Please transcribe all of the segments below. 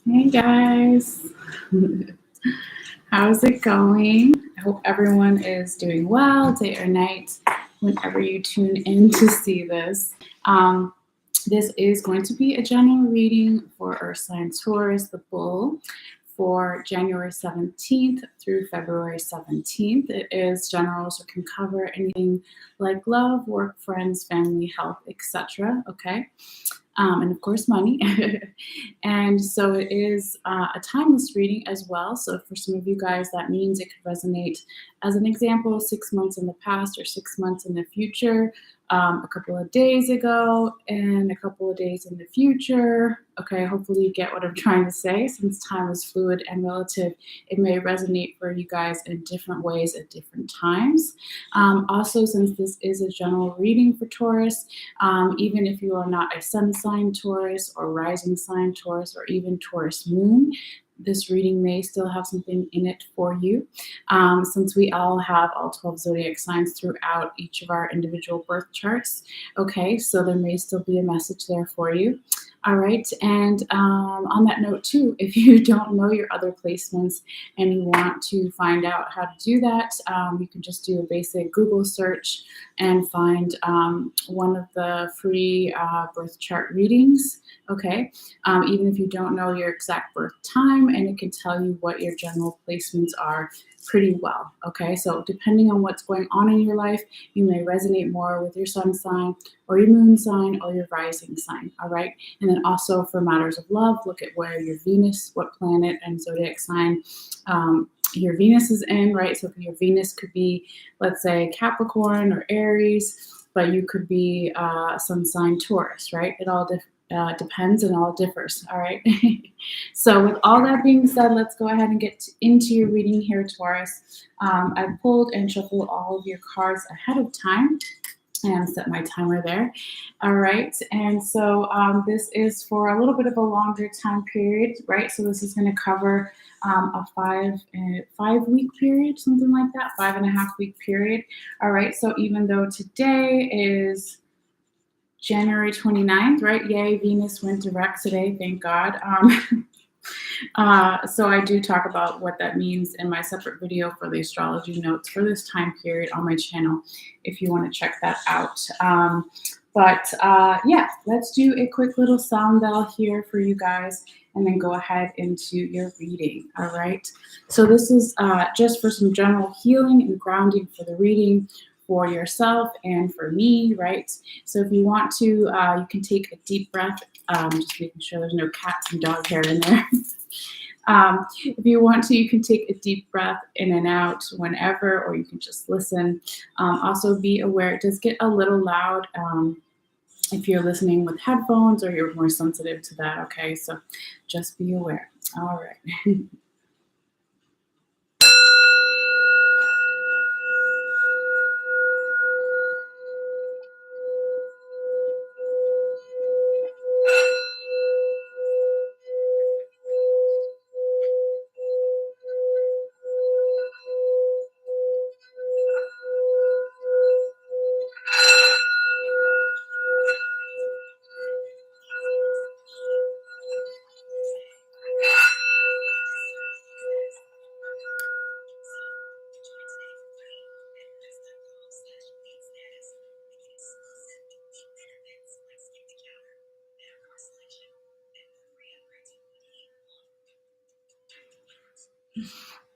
Hey guys, how's it going? I hope everyone is doing well, day or night, whenever you tune in to see this. Um, this is going to be a general reading for Earth sign Taurus, the bull, for January 17th through February 17th. It is general, so it can cover anything like love, work, friends, family, health, etc. Okay. And of course, money. And so it is a timeless reading as well. So for some of you guys, that means it could resonate as an example 6 months in the past or 6 months in the future, a couple of days ago, and a couple of days in the future. Okay, hopefully you get what I'm trying to say. Since time is fluid and relative, it may resonate for you guys in different ways at different times. Also, since this is a general reading for Taurus, even if you are not a sun sign Taurus or rising sign Taurus or even Taurus moon, this reading may still have something in it for you, since we all have all 12 zodiac signs throughout each of our individual birth charts. Okay, so there may still be a message there for you. All right, and on that note too, if you don't know your other placements and you want to find out how to do that, you can just do a basic Google search and find one of the free birth chart readings. Okay, even if you don't know your exact birth time, and it can tell you what your general placements are pretty well. Okay, so depending on what's going on in your life, you may resonate more with your sun sign or your moon sign or your rising sign. All right, and then also for matters of love, look at where your Venus, what planet and zodiac sign your Venus is in, right? So your Venus could be, let's say, Capricorn or Aries, but you could be sun sign Taurus, right? It all depends and all differs, all right? So with all that being said, let's go ahead and get into your reading here, Taurus. I pulled and shuffled all of your cards ahead of time and set my timer there. All right, and so this is for a little bit of a longer time period, right? So this is going to cover a 5 week period, something like that, 5.5 week period. All right, so even though today is January 29th, right? Yay, Venus went direct today, thank God. So I do talk about what that means in my separate video for the astrology notes for this time period on my channel, if you want to check that out. Yeah, let's do a quick little sound bell here for you guys and then go ahead into your reading, all right? So this is just for some general healing and grounding for the reading for yourself and for me, right? So if you want to, you can take a deep breath, just making sure there's no cats and dog hair in there. If you want to, you can take a deep breath in and out whenever, or you can just listen. Also be aware, it does get a little loud if you're listening with headphones or you're more sensitive to that, okay? So just be aware. All right.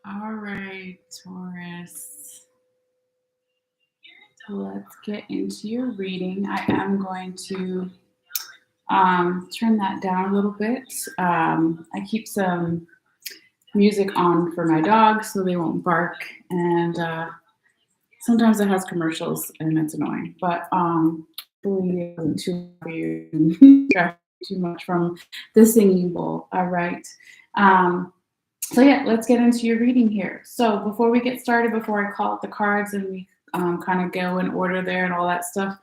All right, Taurus. Let's get into your reading. I am going to turn that down a little bit. I keep some music on for my dogs so they won't bark, and sometimes it has commercials and it's annoying, but hopefully it doesn't too much from the singing bowl. All right. So yeah, let's get into your reading here. So before we get started, before I call out the cards and we kind of go in order there and all that stuff,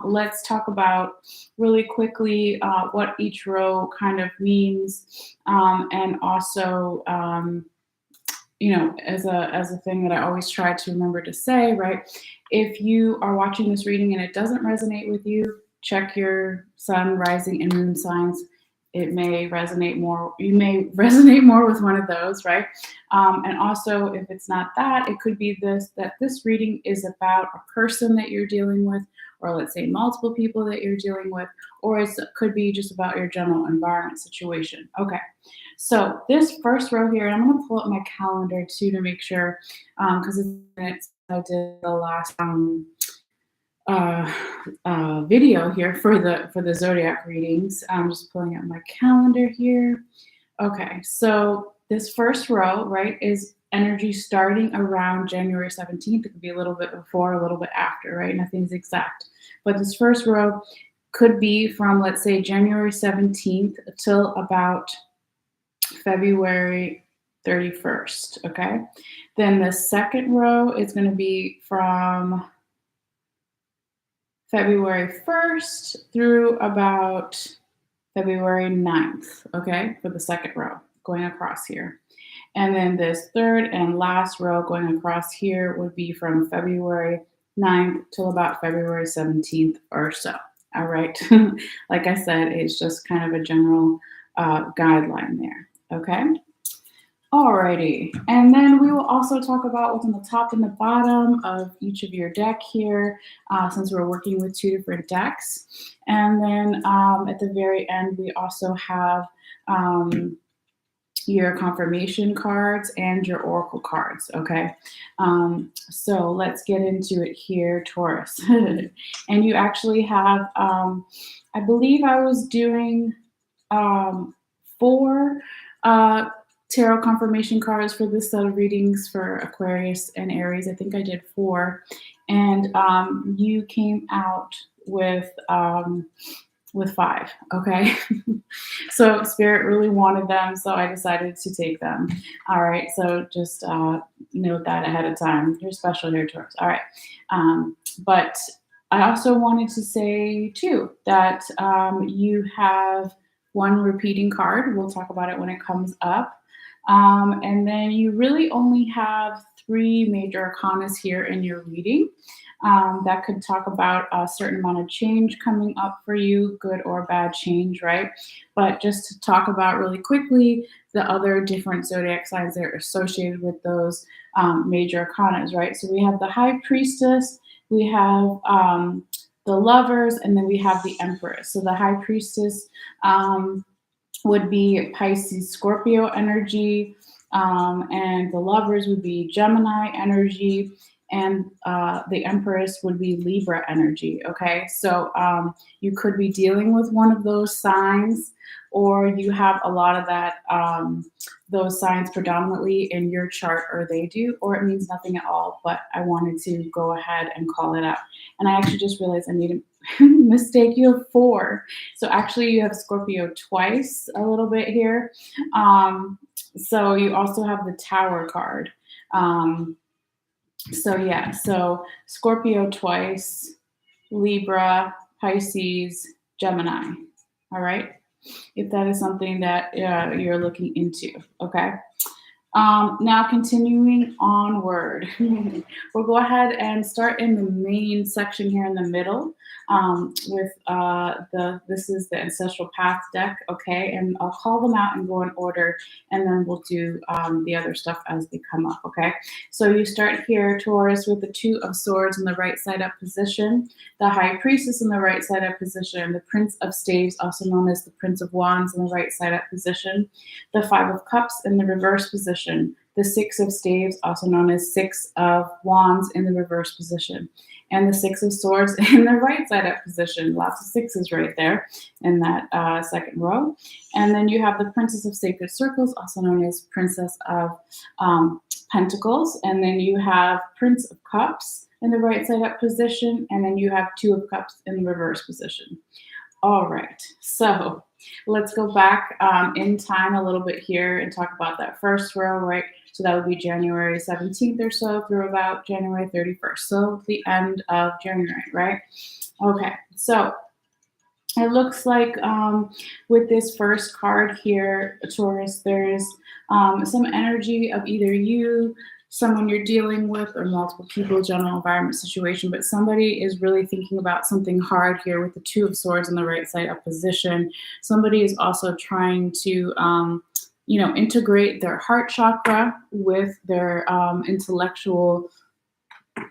let's talk about really quickly what each row kind of means, and also as a thing that I always try to remember to say, right? If you are watching this reading and it doesn't resonate with you, check your sun, rising, and moon signs. it may resonate more. You may resonate more with one of those, right? And also, if it's not that, it could be that this reading is about a person that you're dealing with, or let's say multiple people that you're dealing with, or it could be just about your general environment situation. Okay, so this first row here, and I'm going to pull up my calendar too to make sure, because I did the last video here for the zodiac readings. I'm just pulling up my calendar here. Okay, so this first row, right, is energy starting around January 17th. It could be a little bit before, a little bit after, right? Nothing's exact. But this first row could be from, let's say, January 17th till about February 31st, okay? Then the second row is going to be from February 1st through about February 9th, okay, for the second row going across here. And then this third and last row going across here would be from February 9th till about February 17th or so. All right. Like I said, it's just kind of a general guideline there. Okay. Alrighty, and then we will also talk about what's on the top and the bottom of each of your deck here, since we're working with two different decks. And then at the very end, we also have your confirmation cards and your oracle cards, okay? So let's get into it here, Taurus. And you actually have, I believe I was doing 4 tarot confirmation cards for this set of readings for Aquarius and Aries. I think I did 4, and you came out with 5. Okay, so Spirit really wanted them, so I decided to take them. All right, so just note that ahead of time. You're special here, Taurus. All right, but I also wanted to say too that you have 1 repeating card. We'll talk about it when it comes up. And then you really only have 3 major arcanas here in your reading that could talk about a certain amount of change coming up for you, good or bad change, right? But just to talk about really quickly the other different zodiac signs that are associated with those major arcanas, right? So we have the High Priestess, we have the Lovers, and then we have the Empress. So the High Priestess would be Pisces, Scorpio energy, and the Lovers would be Gemini energy, and the Empress would be Libra energy, okay? So you could be dealing with one of those signs, or you have a lot of that, those signs predominantly in your chart, or they do, or it means nothing at all, but I wanted to go ahead and call it out. And I actually just realized I made a mistake. You have 4. So actually you have Scorpio twice a little bit here. So you also have the Tower card. So yeah, so Scorpio twice, Libra, Pisces, Gemini. All right, if that is something that you're looking into, okay? Now continuing onward, we'll go ahead and start in the main section here in the middle with this is the Ancestral Path deck, okay? And I'll call them out and go in order, and then we'll do the other stuff as they come up, okay? So you start here, Taurus, with the 2 of Swords in the right side up position, the High Priestess in the right side up position, the Prince of Staves, also known as the Prince of Wands, in the right side up position, the 5 of Cups in the reverse position, the 6 of Staves, also known as 6 of Wands, in the reverse position, and the 6 of Swords in the right side up position. Lots of 6s right there in that second row. And then you have the Princess of Sacred Circles, also known as Princess of Pentacles. And then you have Prince of Cups in the right side up position. And then you have 2 of Cups in the reverse position. All right, so let's go back in time a little bit here and talk about that first row, right? So that would be January 17th or so through about January 31st. So the end of January, right? Okay, so it looks like with this first card here, Taurus, there's some energy of either you someone you're dealing with or multiple people, general environment situation, but somebody is really thinking about something hard here with the Two of Swords in the right side up position. Somebody is also trying to, integrate their heart chakra with their intellectual,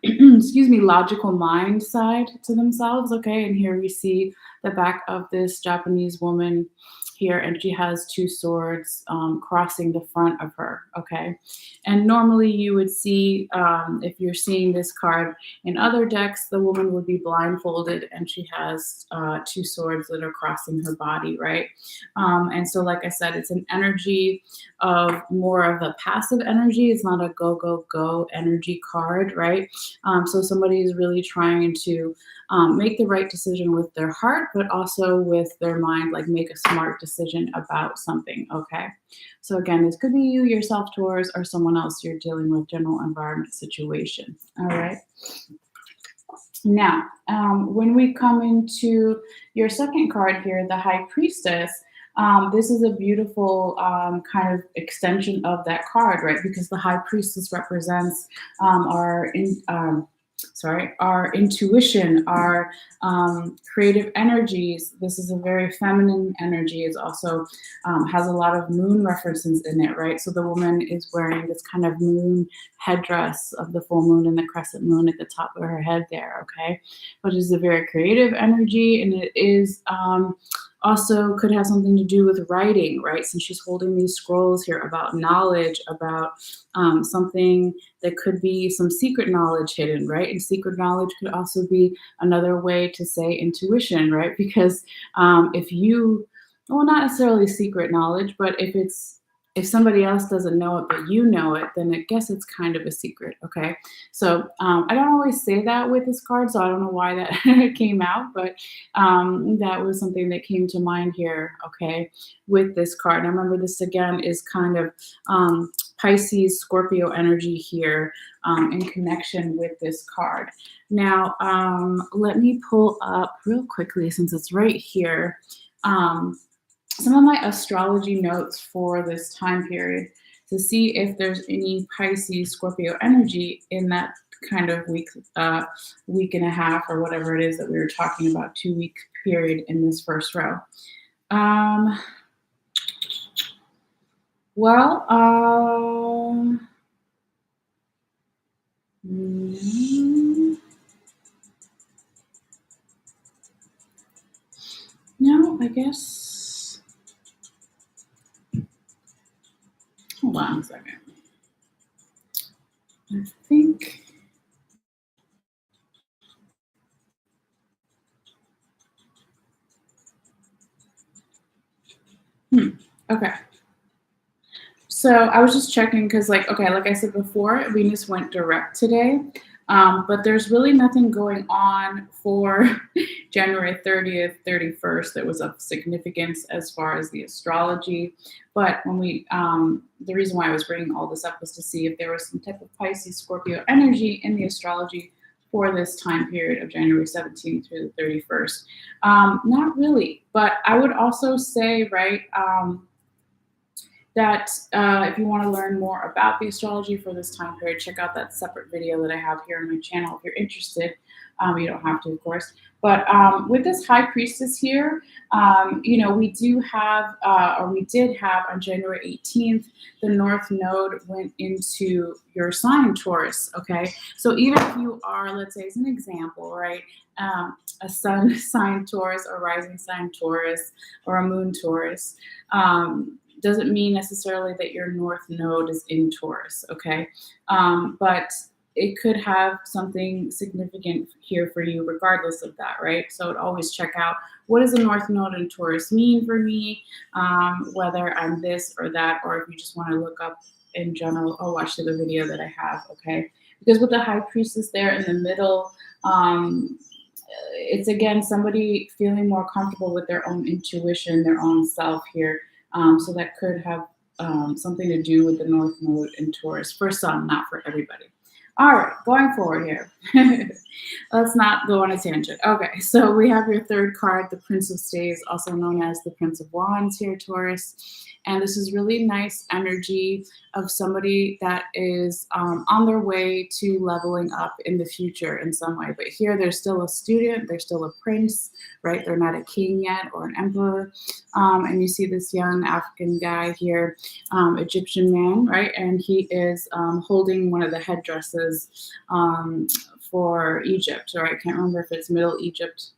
excuse me, logical mind side to themselves. Okay. And here we see the back of this Japanese woman here, and she has two swords crossing the front of her. Okay. And normally you would see, if you're seeing this card in other decks, the woman would be blindfolded and she has two swords that are crossing her body, right? And so, like I said, it's an energy of more of a passive energy. It's not a go, go, go energy card, right? So somebody is really trying to make the right decision with their heart, but also with their mind, like make a smart decision about something, okay? So again, this could be you, yourself, Taurus, or someone else you're dealing with, general environment situation, all right? Now, when we come into your second card here, the High Priestess, this is a beautiful kind of extension of that card, right? Because the High Priestess represents our intuition, our creative energies. This is a very feminine energy. It also has a lot of moon references in it, right? So the woman is wearing this kind of moon headdress of the full moon and the crescent moon at the top of her head there, okay? Which is a very creative energy, and it is also could have something to do with writing, right? Since she's holding these scrolls here about knowledge, about something that could be some secret knowledge hidden, right? And secret knowledge could also be another way to say intuition, right? Because if you, well, not necessarily secret knowledge, but if somebody else doesn't know it, but you know it, then I guess it's kind of a secret, okay? So I don't always say that with this card, so I don't know why that came out, but that was something that came to mind here, okay, with this card. Now remember, this again is kind of Pisces, Scorpio energy here in connection with this card. Now, let me pull up real quickly, since it's right here, some of my astrology notes for this time period to see if there's any Pisces, Scorpio energy in that kind of week and a half, or whatever it is that we were talking about, 2-week period in this first row. No, I guess. Hold on a second. I think. Okay. So I was just checking because, like I said before, Venus went direct today, but there's really nothing going on for January 30th, 31st that was of significance as far as the astrology. But when the reason why I was bringing all this up was to see if there was some type of Pisces, Scorpio energy in the astrology for this time period of January 17th through the 31st. Not really, but I would also say, right, that if you want to learn more about the astrology for this time period, check out that separate video that I have here on my channel if you're interested. You don't have to, of course. But with this High Priestess here, we do have, or we did have on January 18th, the North Node went into your sign, Taurus, okay? So even if you are, let's say as an example, right, a sun sign Taurus, or rising sign Taurus, or a moon Taurus, doesn't mean necessarily that your North Node is in Taurus, okay? But it could have something significant here for you regardless of that, right? So I'd always check out, what does a North Node in Taurus mean for me? Whether I'm this or that, or if you just want to look up in general, or watch the video that I have, okay? Because with the High Priestess there in the middle, it's again somebody feeling more comfortable with their own intuition, their own self here. So that could have something to do with the North Node in Taurus for some, not for everybody. All right, going forward here. Let's not go on a tangent. Okay, so we have your third card, the Prince of Staves, also known as the Prince of Wands here, Taurus. And this is really nice energy of somebody that is on their way to leveling up in the future in some way. But here, they're still a student, they're still a prince, right? They're not a king yet or an emperor. And you see this young African guy here, Egyptian man, right? And he is holding one of the headdresses for Egypt, or I can't remember if it's Middle Egypt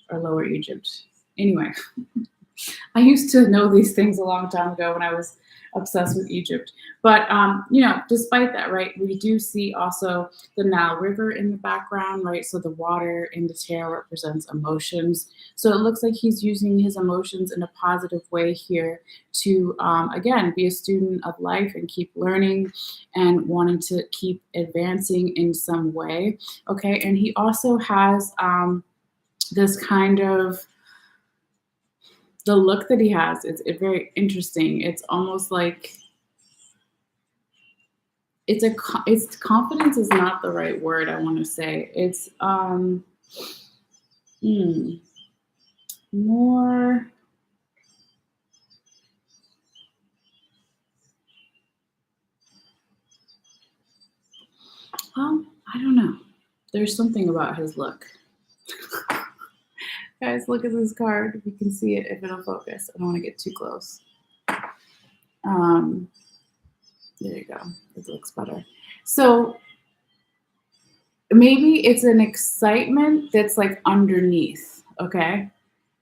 or Lower Egypt. Anyway, I used to know these things a long time ago when I was obsessed with Egypt. But, despite that, right, we do see also the Nile River in the background, right? So the water in the tail represents emotions. So it looks like he's using his emotions in a positive way here to, again, be a student of life and keep learning and wanting to keep advancing in some way. Okay. And he also has this kind of the look that he has, it's very interesting. It's almost like it's confidence is not the right word I want to say. It's more I don't know. There's something about his look. Guys, look at this card. You can see it if it'll focus. I don't want to get too close. There you go. It looks better. So maybe it's an excitement that's like underneath, okay?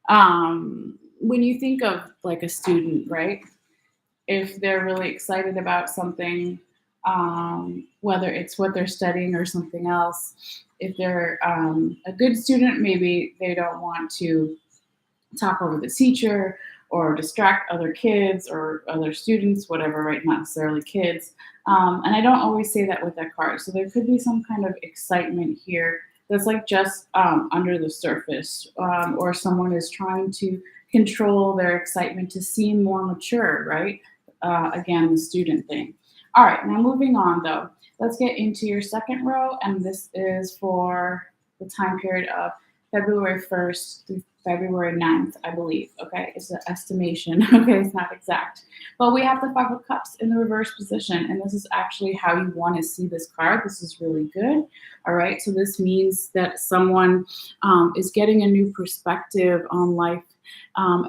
When you think of like a student, right? If they're really excited about something, whether it's what they're studying or something else, if they're a good student, maybe they don't want to talk over the teacher or distract other kids or other students, whatever, right? Not necessarily kids. And I don't always say that with that card. So there could be some kind of excitement here that's like just under the surface, or someone is trying to control their excitement to seem more mature, right? Again, the student thing. All right, now moving on though. Let's get into your second row, and this is for the time period of February 1st through February 9th, I believe. Okay, it's an estimation. Okay, it's not exact. But we have the Five of Cups in the reverse position, and this is actually how you want to see this card. This is really good. All right, so this means that someone is getting a new perspective on life.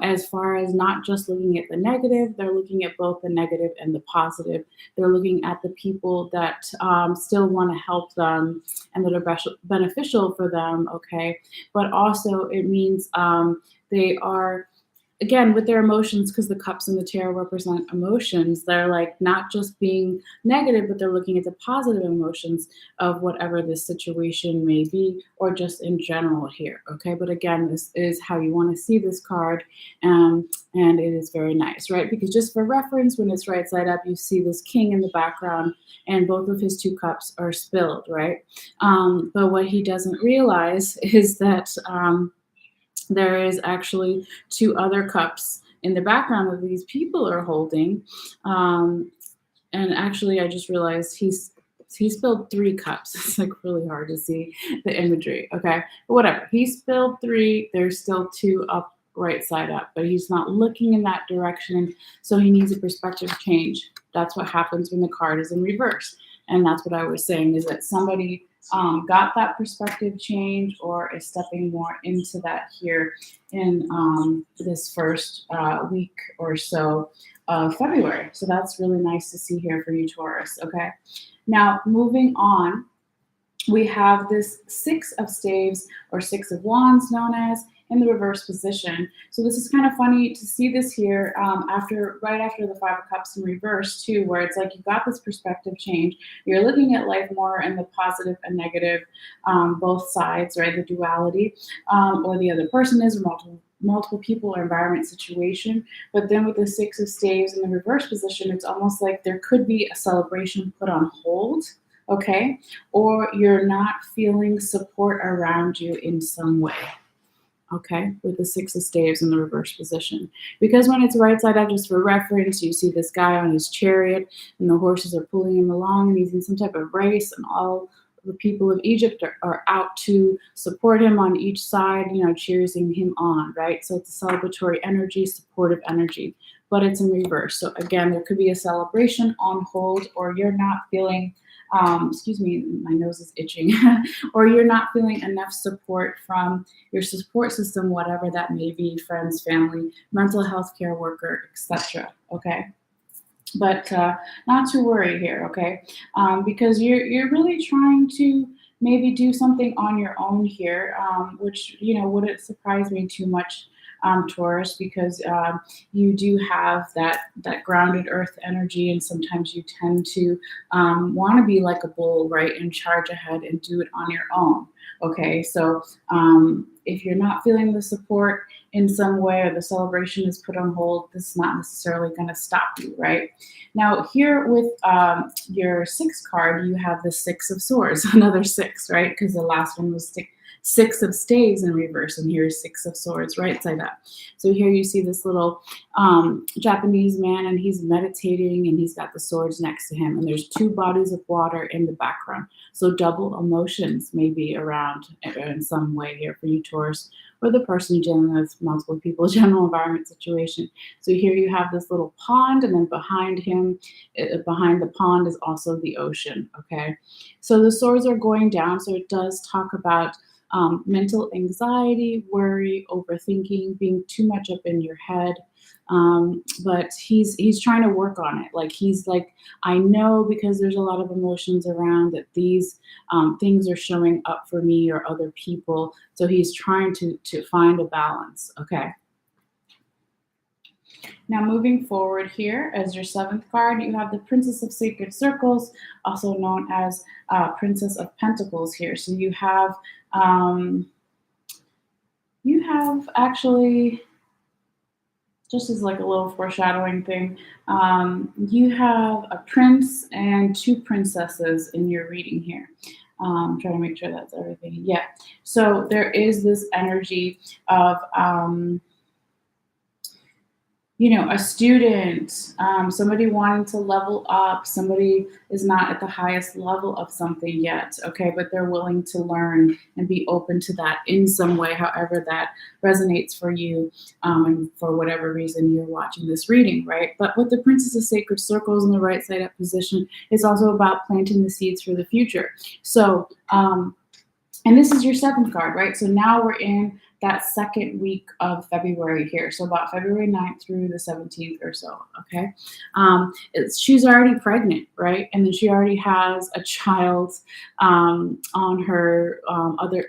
As far as not just looking at the negative, they're looking at both the negative and the positive. They're looking at the people that still want to help them and that are beneficial for them, okay? But also it means they are, again, with their emotions, because the cups in the tarot represent emotions, they're like not just being negative, but they're looking at the positive emotions of whatever this situation may be, or just in general here, okay? But again, this is how you want to see this card, and it is very nice, right? Because just for reference, when it's right side up, you see this king in the background, and both of his two cups are spilled, right? But what he doesn't realize is that there is actually two other cups in the background that these people are holding. And actually, I just realized he spilled three cups. It's like really hard to see the imagery. Okay, but whatever. He spilled three. There's still two up, right side up, but he's not looking in that direction. So he needs a perspective change. That's what happens when the card is in reverse. And that's what I was saying, is that somebody got that perspective change or is stepping more into that here in this first week or so of February. So that's really nice to see here for you, Taurus. Okay. Now, moving on, we have this Six of Staves or Six of Wands known as in the reverse position. So this is kind of funny to see this here right after the Five of Cups in reverse too, where it's like you got this perspective change. You're looking at life more in the positive and negative, both sides, right? The duality, or the other person is, or multiple people or environment situation. But then with the Six of Staves in the reverse position, it's almost like there could be a celebration put on hold, okay? Or you're not feeling support around you in some way, okay, with the Six of Staves in the reverse position. Because when it's right side up, just for reference, you see this guy on his chariot and the horses are pulling him along and he's in some type of race, and all the people of Egypt are out to support him on each side, cheering him on, right? So it's a celebratory energy, supportive energy, but it's in reverse. So again, there could be a celebration on hold, or you're not feeling, excuse me, my nose is itching, or you're not feeling enough support from your support system, whatever that may be, friends, family, mental health care worker, etc. Okay. But not to worry here, okay? Because you're really trying to maybe do something on your own here, which wouldn't surprise me too much, Taurus, because you do have that grounded Earth energy, and sometimes you tend to want to be like a bull, right, and charge ahead and do it on your own. Okay, so if you're not feeling the support in some way, or the celebration is put on hold, this is not necessarily going to stop you, right? Now, here with your sixth card, you have the Six of Swords, another six, right? Because the last one was Six of Staves in reverse, and here's Six of Swords right side up. So here you see this little Japanese man, and he's meditating, and he's got the swords next to him, and there's two bodies of water in the background. So double emotions may be around in some way here for you, Taurus, or the person dealing with multiple people, general environment situation. So here you have this little pond, and then behind him, behind the pond is also the ocean, okay? So the swords are going down, so it does talk about mental anxiety, worry, overthinking, being too much up in your head. But he's trying to work on it. Like he's like, I know because there's a lot of emotions around that these things are showing up for me or other people. So he's trying to find a balance. Okay. Now, moving forward here, as your seventh card, you have the Princess of Sacred Circles, also known as Princess of Pentacles here. So you have actually, just as like a little foreshadowing thing, you have a prince and two princesses in your reading here. I'm trying to make sure that's everything. Yeah. So there is this energy of a student, somebody wanting to level up, somebody is not at the highest level of something yet, okay, but they're willing to learn and be open to that in some way, however that resonates for you, and for whatever reason you're watching this reading, right? But with the Princess of Sacred Circles in the right side up position, it's also about planting the seeds for the future. So, and this is your seventh card, right? So now we're in that second week of February here. So about February 9th through the 17th or so, okay? She's already pregnant, right? And then she already has a child on her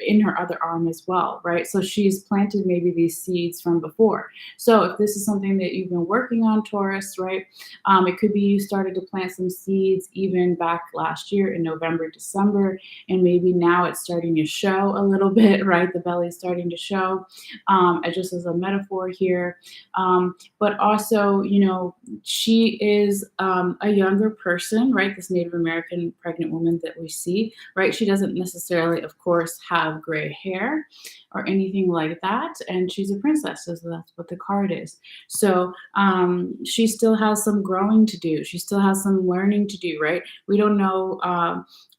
in her other arm as well, right? So she's planted maybe these seeds from before. So if this is something that you've been working on, Taurus, right? It could be you started to plant some seeds even back last year in November, December, and maybe now it's starting to show a little bit, right? The belly's starting to show, just as a metaphor here. But also, she is a younger person, right? This Native American pregnant woman that we see, right? She doesn't necessarily, of course, have gray hair or anything like that. And she's a princess, so that's what the card is. So she still has some growing to do. She still has some learning to do, right? We don't know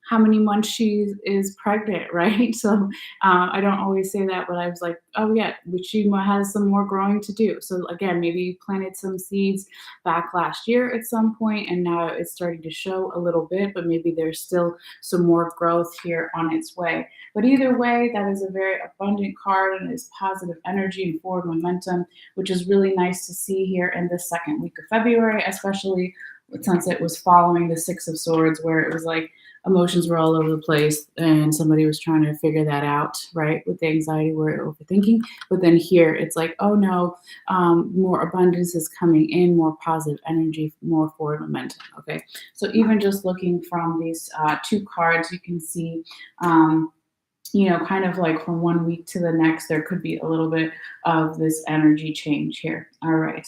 how many months she is pregnant, right? So I don't always say that, but I was like, oh yeah, she has some more growing to do. So again, maybe you planted some seeds back last year at some point, and now it's starting to show a little bit, but maybe there's still some more growth here on its way. But either way, that is a very abundant card, and it's positive energy and forward momentum, which is really nice to see here in the second week of February, especially since it was following the Six of Swords, where it was like emotions were all over the place and somebody was trying to figure that out, right? With the anxiety, worry, overthinking. But then here it's like, oh no, more abundance is coming in, more positive energy, more forward momentum, okay? So even just looking from these two cards, you can see, kind of like from one week to the next, there could be a little bit of this energy change here. All right.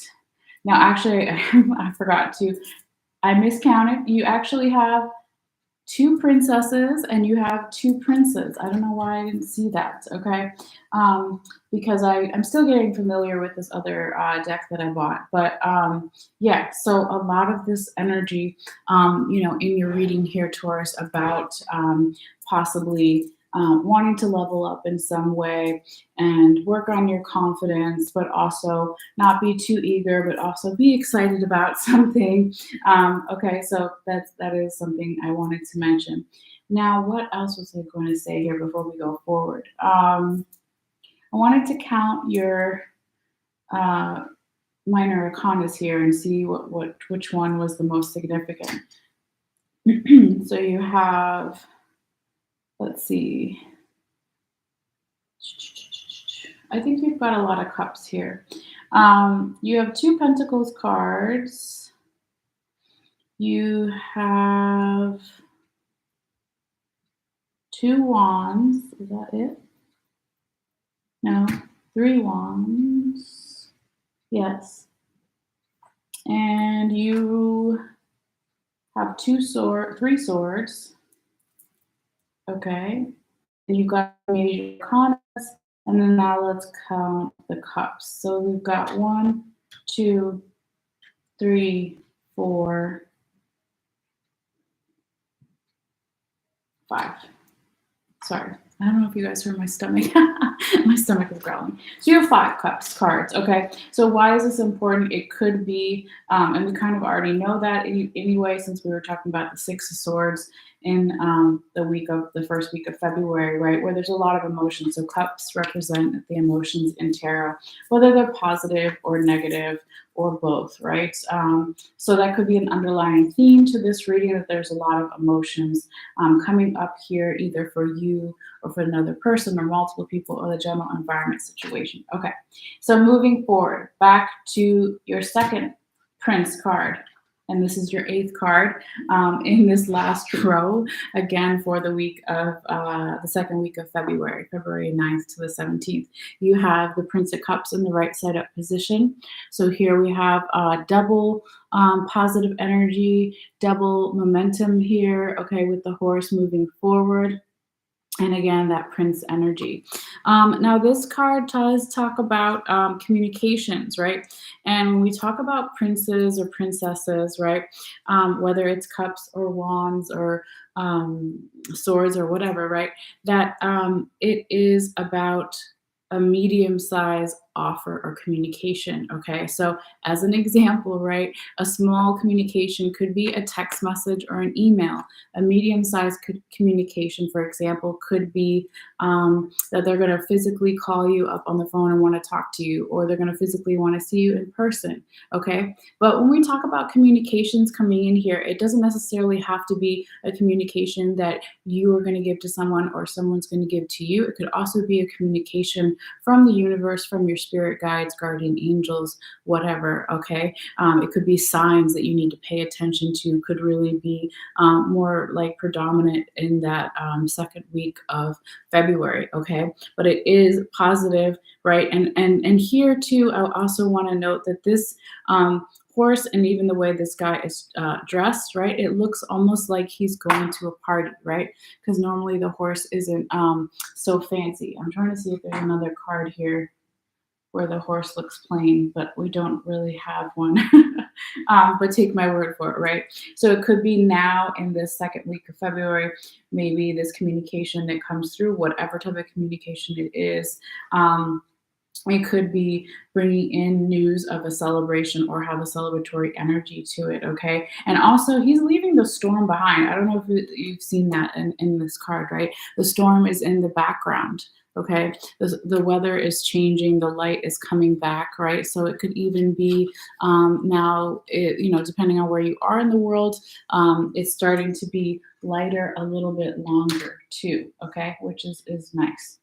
Now, actually, I forgot to, I miscounted. You actually have two princesses and you have two princes. I don't know why I didn't see that, okay? Because I'm still getting familiar with this other deck that I bought. But yeah, so a lot of this energy, in your reading here, Taurus, about possibly wanting to level up in some way and work on your confidence, but also not be too eager, but also be excited about something. Okay, so that is something I wanted to mention. Now, what else was I going to say here before we go forward? I wanted to count your uh, minor arcanas here and see which one was the most significant. So you have, let's see. I think you've got a lot of cups here. You have two pentacles cards. You have two wands. Is that it? No, three wands. Yes. And you have three swords. Okay. And you've got major arcanas. And then now let's count the cups. So we've got 1, 2, 3, 4, 5. Sorry, I don't know if you guys heard my stomach. My stomach is growling. So you have 5 cups cards, okay? So why is this important? It could be, and we kind of already know that anyway, since we were talking about the 6 of Swords in the first week of February, right? Where there's a lot of emotions. So cups represent the emotions in tarot, whether they're positive or negative or both, right? So that could be an underlying theme to this reading, that there's a lot of emotions coming up here, either for you or for another person or multiple people or the general environment situation. Okay, so moving forward, back to your second Prince card. And this is your 8th card in this last row, again, for the week of the second week of February 9th to the 17th. You have the Prince of Cups in the right side up position. So here we have double positive energy, double momentum here, okay, with the horse moving forward. And again, that Prince energy. Now, this card does talk about communications, right? And when we talk about princes or princesses, right, whether it's cups or wands or swords or whatever, right, that it is about a medium-sized offer or communication, okay? So as an example, right, a small communication could be a text message or an email. A medium-sized communication, for example, could be that they're going to physically call you up on the phone and want to talk to you, or they're going to physically want to see you in person, okay? But when we talk about communications coming in here, it doesn't necessarily have to be a communication that you are going to give to someone or someone's going to give to you. It could also be a communication from the universe, from your spirit guides, guardian angels, whatever, okay? It could be signs that you need to pay attention to, could really be more like predominant in that second week of February, okay? But it is positive, right? And here too, I also want to note that this horse and even the way this guy is dressed, right? It looks almost like he's going to a party, right? Because normally the horse isn't so fancy. I'm trying to see if there's another card here where the horse looks plain, but we don't really have one. But take my word for it, right? So it could be now in this second week of February, maybe this communication that comes through, whatever type of communication it is. It could be bringing in news of a celebration or have a celebratory energy to it, okay? And also, he's leaving the storm behind. I don't know if you've seen that in this card, right? The storm is in the background, okay? The weather is changing. The light is coming back, right? So it could even be now, depending on where you are in the world, it's starting to be lighter a little bit longer too, okay? Which is nice.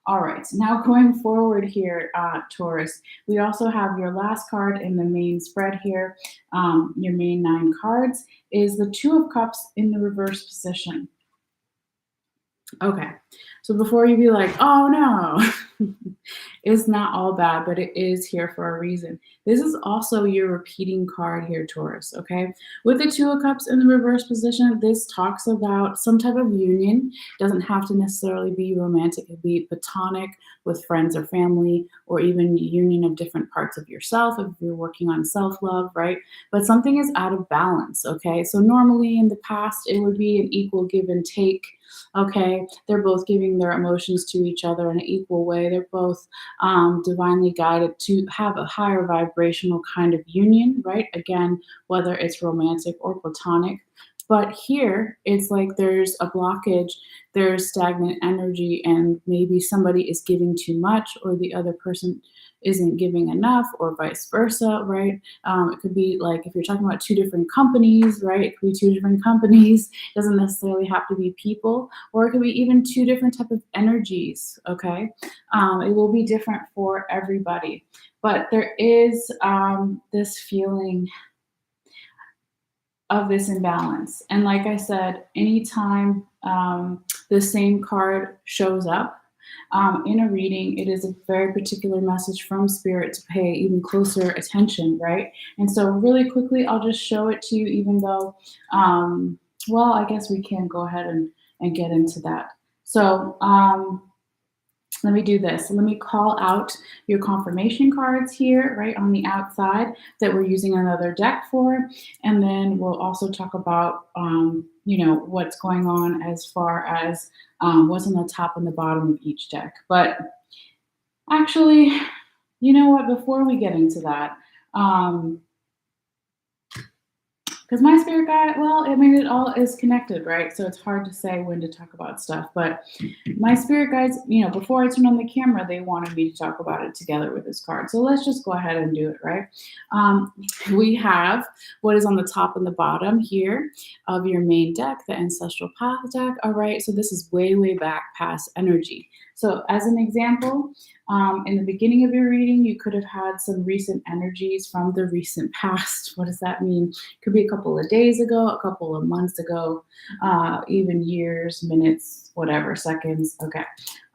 All right, now going forward here, Taurus, we also have your last card in the main spread here. Your main 9 cards is the 2 of Cups in the reverse position. Okay. So before you be like, oh no, it's not all bad, but it is here for a reason. This is also your repeating card here, Taurus. Okay. With the Two of Cups in the reverse position, this talks about some type of union. Doesn't have to necessarily be romantic, it could be platonic with friends or family, or even union of different parts of yourself if you're working on self love, right? But something is out of balance. Okay. So normally in the past, it would be an equal give and take. Okay, they're both giving their emotions to each other in an equal way. They're both divinely guided to have a higher vibrational kind of union, right? Again, whether it's romantic or platonic. But here, it's like there's a blockage, there's stagnant energy, and maybe somebody is giving too much, or the other person isn't giving enough, or vice versa, right? It could be like if you're talking about two different companies, right? It could be two different companies. It doesn't necessarily have to be people, or it could be even two different type of energies. Okay, it will be different for everybody, but there is this feeling of this imbalance. And like I said, anytime the same card shows up in a reading, it is a very particular message from spirit to pay even closer attention, right? And so, really quickly, I'll just show it to you, even though, well, I guess we can go ahead and get into that. So, let me do this. Let me call out your confirmation cards here, right on the outside that we're using another deck for. And then we'll also talk about, what's going on as far as what's on the top and the bottom of each deck. But actually, you know what? Before we get into that, because my spirit guide, well, I mean, it all is connected, right? So it's hard to say when to talk about stuff. But my spirit guides, before I turn on the camera, they wanted me to talk about it together with this card. So let's just go ahead and do it, right? We have what is on the top and the bottom here of your main deck, the Ancestral Path deck. All right. So this is way, way back past energy. So as an example, in the beginning of your reading, you could have had some recent energies from the recent past. What does that mean? Could be a couple of days ago, a couple of months ago, even years, minutes, whatever, seconds. Okay.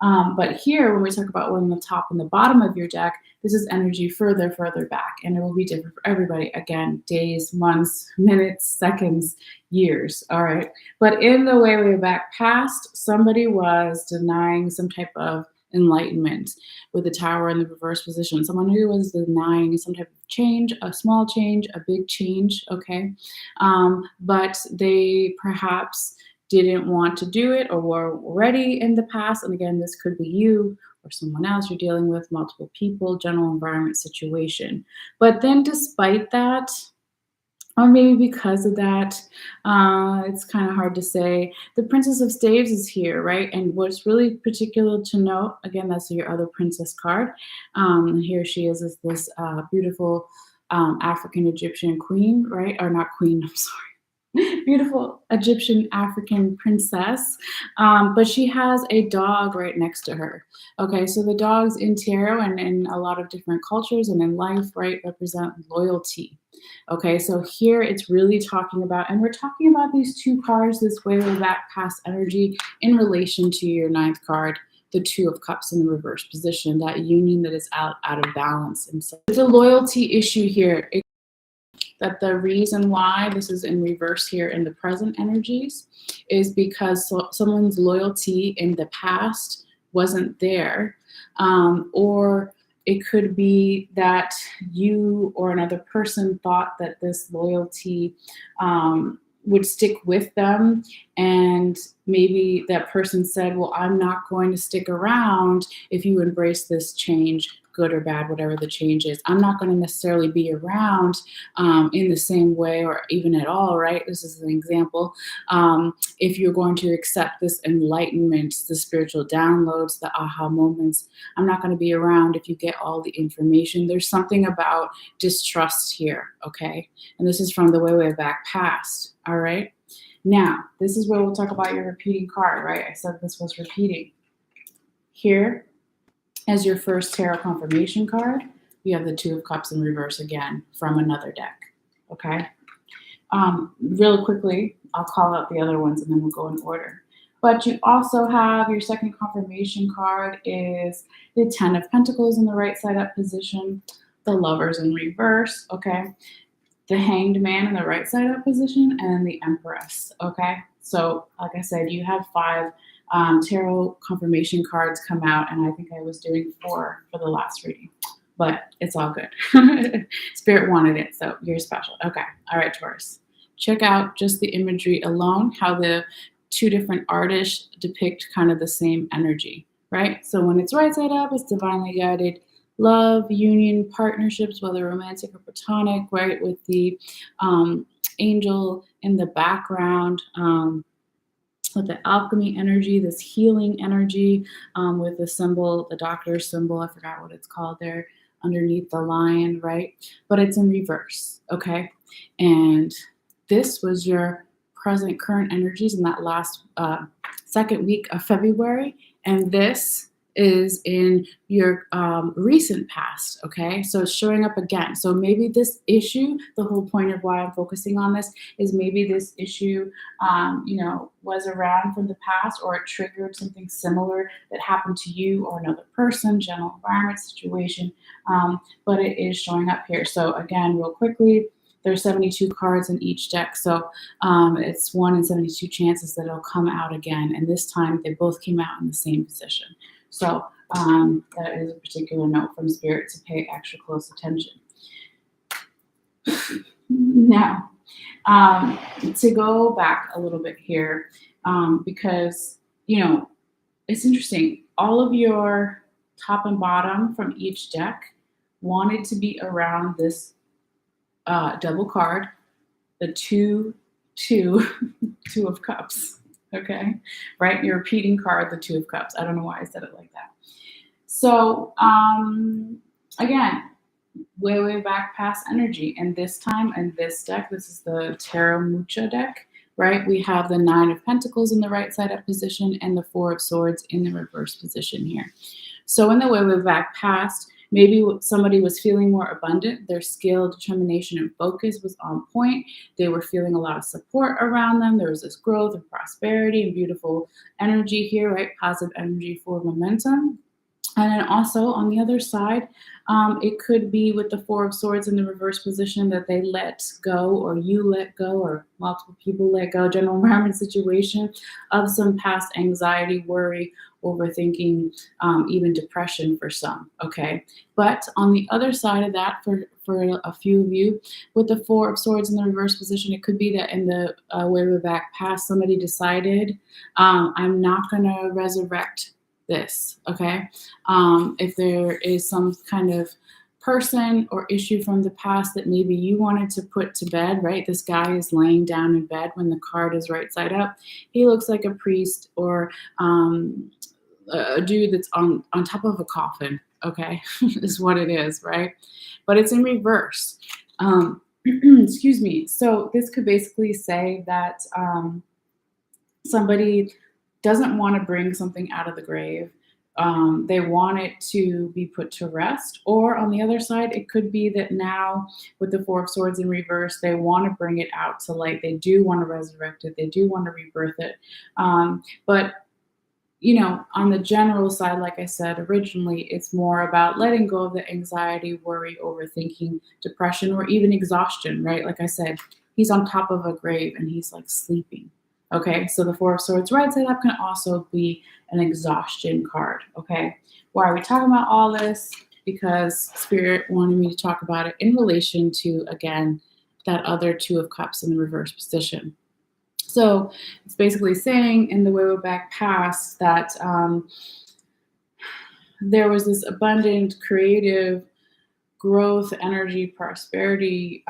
But here, when we talk about on the top and the bottom of your deck, this is energy further, further back. And it will be different for everybody. Again, days, months, minutes, seconds, years. All right. But in the way, way back past, somebody was denying some type of enlightenment with the Tower in the reverse position. Someone who was denying some type of change, a small change, a big change, okay? But they perhaps didn't want to do it or were ready in the past. And again, this could be you or someone else you're dealing with, multiple people, general environment situation. But then despite that, or maybe because of that, it's kind of hard to say. The Princess of Staves is here, right? And what's really particular to note, again, that's your other princess card. Here she is this beautiful African Egyptian queen, right? Or not queen, I'm sorry. Beautiful Egyptian African princess, but she has a dog right next to her. Okay, so the dogs in tarot and in a lot of different cultures and in life, right, represent loyalty. Okay, so here it's really talking about, and we're talking about these two cards this way back past energy in relation to your ninth card, the Two of Cups in the reverse position, that union that is out of balance. And so it's a loyalty issue here. That the reason why this is in reverse here in the present energies is because someone's loyalty in the past wasn't there, or it could be that you or another person thought that this loyalty would stick with them, and maybe that person said, well, I'm not going to stick around if you embrace this change, good or bad, whatever the change is. I'm not going to necessarily be around in the same way or even at all, right? This is an example. If you're going to accept this enlightenment, the spiritual downloads, the aha moments, I'm not going to be around if you get all the information. There's something about distrust here, okay? And this is from the way, way back past, all right? Now, this is where we'll talk about your repeating card, right? I said this was repeating. Here, as your first tarot confirmation card, you have the Two of Cups in reverse again from another deck, okay? Real quickly, I'll call out the other ones and then we'll go in order. But you also have your second confirmation card is the Ten of Pentacles in the right side up position, the Lovers in reverse, okay? The Hanged Man in the right side up position, and the Empress, okay? So, like I said, you have 5 tarot confirmation cards come out, and I think I was doing 4 for the last reading, but it's all good. Spirit wanted it, so you're special. Okay, all right, Taurus. Check out just the imagery alone, how the 2 different artists depict kind of the same energy, right? So when it's right side up, it's divinely guided love, union, partnerships, whether romantic or platonic, right? With the angel in the background, with the alchemy energy, this healing energy, with the symbol, the doctor's symbol, I forgot what it's called there, underneath the lion, right? But it's in reverse, okay? And this was your present current energies in that last second week of February. And this is in your recent past, okay? So it's showing up again. So maybe this issue, the whole point of why I'm focusing on this is maybe this issue, was around from the past, or it triggered something similar that happened to you or another person, general environment situation, but it is showing up here. So again, real quickly, there's 72 cards in each deck, so it's 1 in 72 chances that it'll come out again, and this time they both came out in the same position. So that is a particular note from Spirit to pay extra close attention. Now, to go back a little bit here, because, it's interesting. All of your top and bottom from each deck wanted to be around this double card, the two of cups. Okay, right? Your repeating card, the 2 of cups. I don't know why I said it like that. So again, way back past energy, and this time in this deck, this is the Tarot Mucha deck, right? We have the 9 of Pentacles in the right side up position and the 4 of Swords in the reverse position here. So in the way back past, maybe somebody was feeling more abundant. Their skill, determination, and focus was on point. They were feeling a lot of support around them. There was this growth and prosperity and beautiful energy here, right? Positive energy for momentum. And then also on the other side, it could be with the 4 of Swords in the reverse position that they let go, or you let go, or multiple people let go, general environment situation of some past anxiety, worry, overthinking, even depression for some, okay? But on the other side of that, for a few of you, with the 4 of Swords in the reverse position, it could be that in the way back past, somebody decided, I'm not going to resurrect this, okay? If there is some kind of person or issue from the past that maybe you wanted to put to bed, right? This guy is laying down in bed when the card is right side up. He looks like a priest or a dude that's on top of a coffin, okay? Is what it is, right? But it's in reverse. Excuse me. So this could basically say that somebody doesn't want to bring something out of the grave. They want it to be put to rest. Or on the other side, it could be that now with the 4 of Swords in reverse, they want to bring it out to light. They do want to resurrect it. They do want to rebirth it. But on the general side, like I said originally, it's more about letting go of the anxiety, worry, overthinking, depression, or even exhaustion, right? Like I said, he's on top of a grave and he's like sleeping. Okay, so the 4 of Swords right side up can also be an exhaustion card, okay? Why are we talking about all this? Because Spirit wanted me to talk about it in relation to, again, that other 2 of Cups in the reverse position. So it's basically saying in the way back past that there was this abundant, creative growth, energy, prosperity,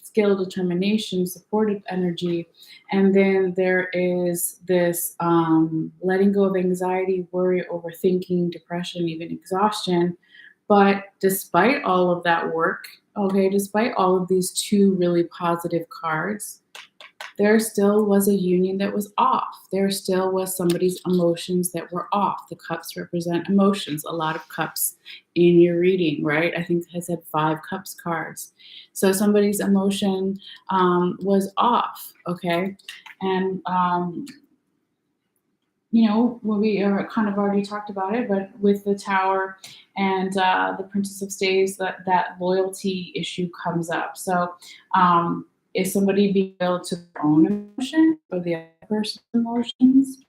skill, determination, supportive energy. And then there is this letting go of anxiety, worry, overthinking, depression, even exhaustion. But despite all of that work, okay, despite all of these 2 really positive cards, there still was a union that was off. There still was somebody's emotions that were off. The cups represent emotions, a lot of cups in your reading, right? I think I said 5 cups cards. So somebody's emotion was off, okay? And well, we are kind of already talked about it, but with the Tower and the Princess of Staves, that loyalty issue comes up. So, is somebody being loyal to their own emotion or the other person's emotions?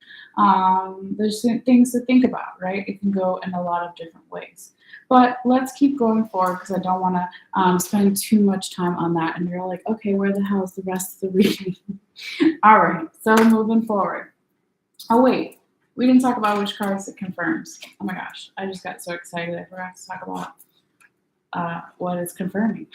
There's some things to think about, right? It can go in a lot of different ways. But let's keep going forward because I don't want to spend too much time on that. And you're like, okay, where the hell is the rest of the reading? All right, so moving forward. Oh, wait. We didn't talk about which cards it confirms. Oh my gosh. I just got so excited. I forgot to talk about what it's confirming.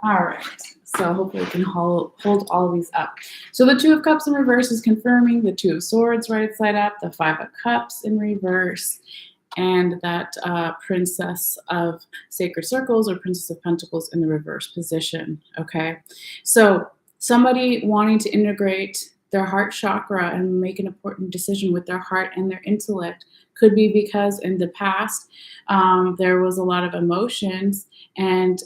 All right. So hopefully we can hold all of these up. So the Two of Cups in reverse is confirming the Two of Swords right side up, the Five of Cups in reverse, and that Princess of Sacred Circles or Princess of Pentacles in the reverse position. Okay. So somebody wanting to integrate their heart chakra and make an important decision with their heart and their intellect could be because in the past there was a lot of emotions and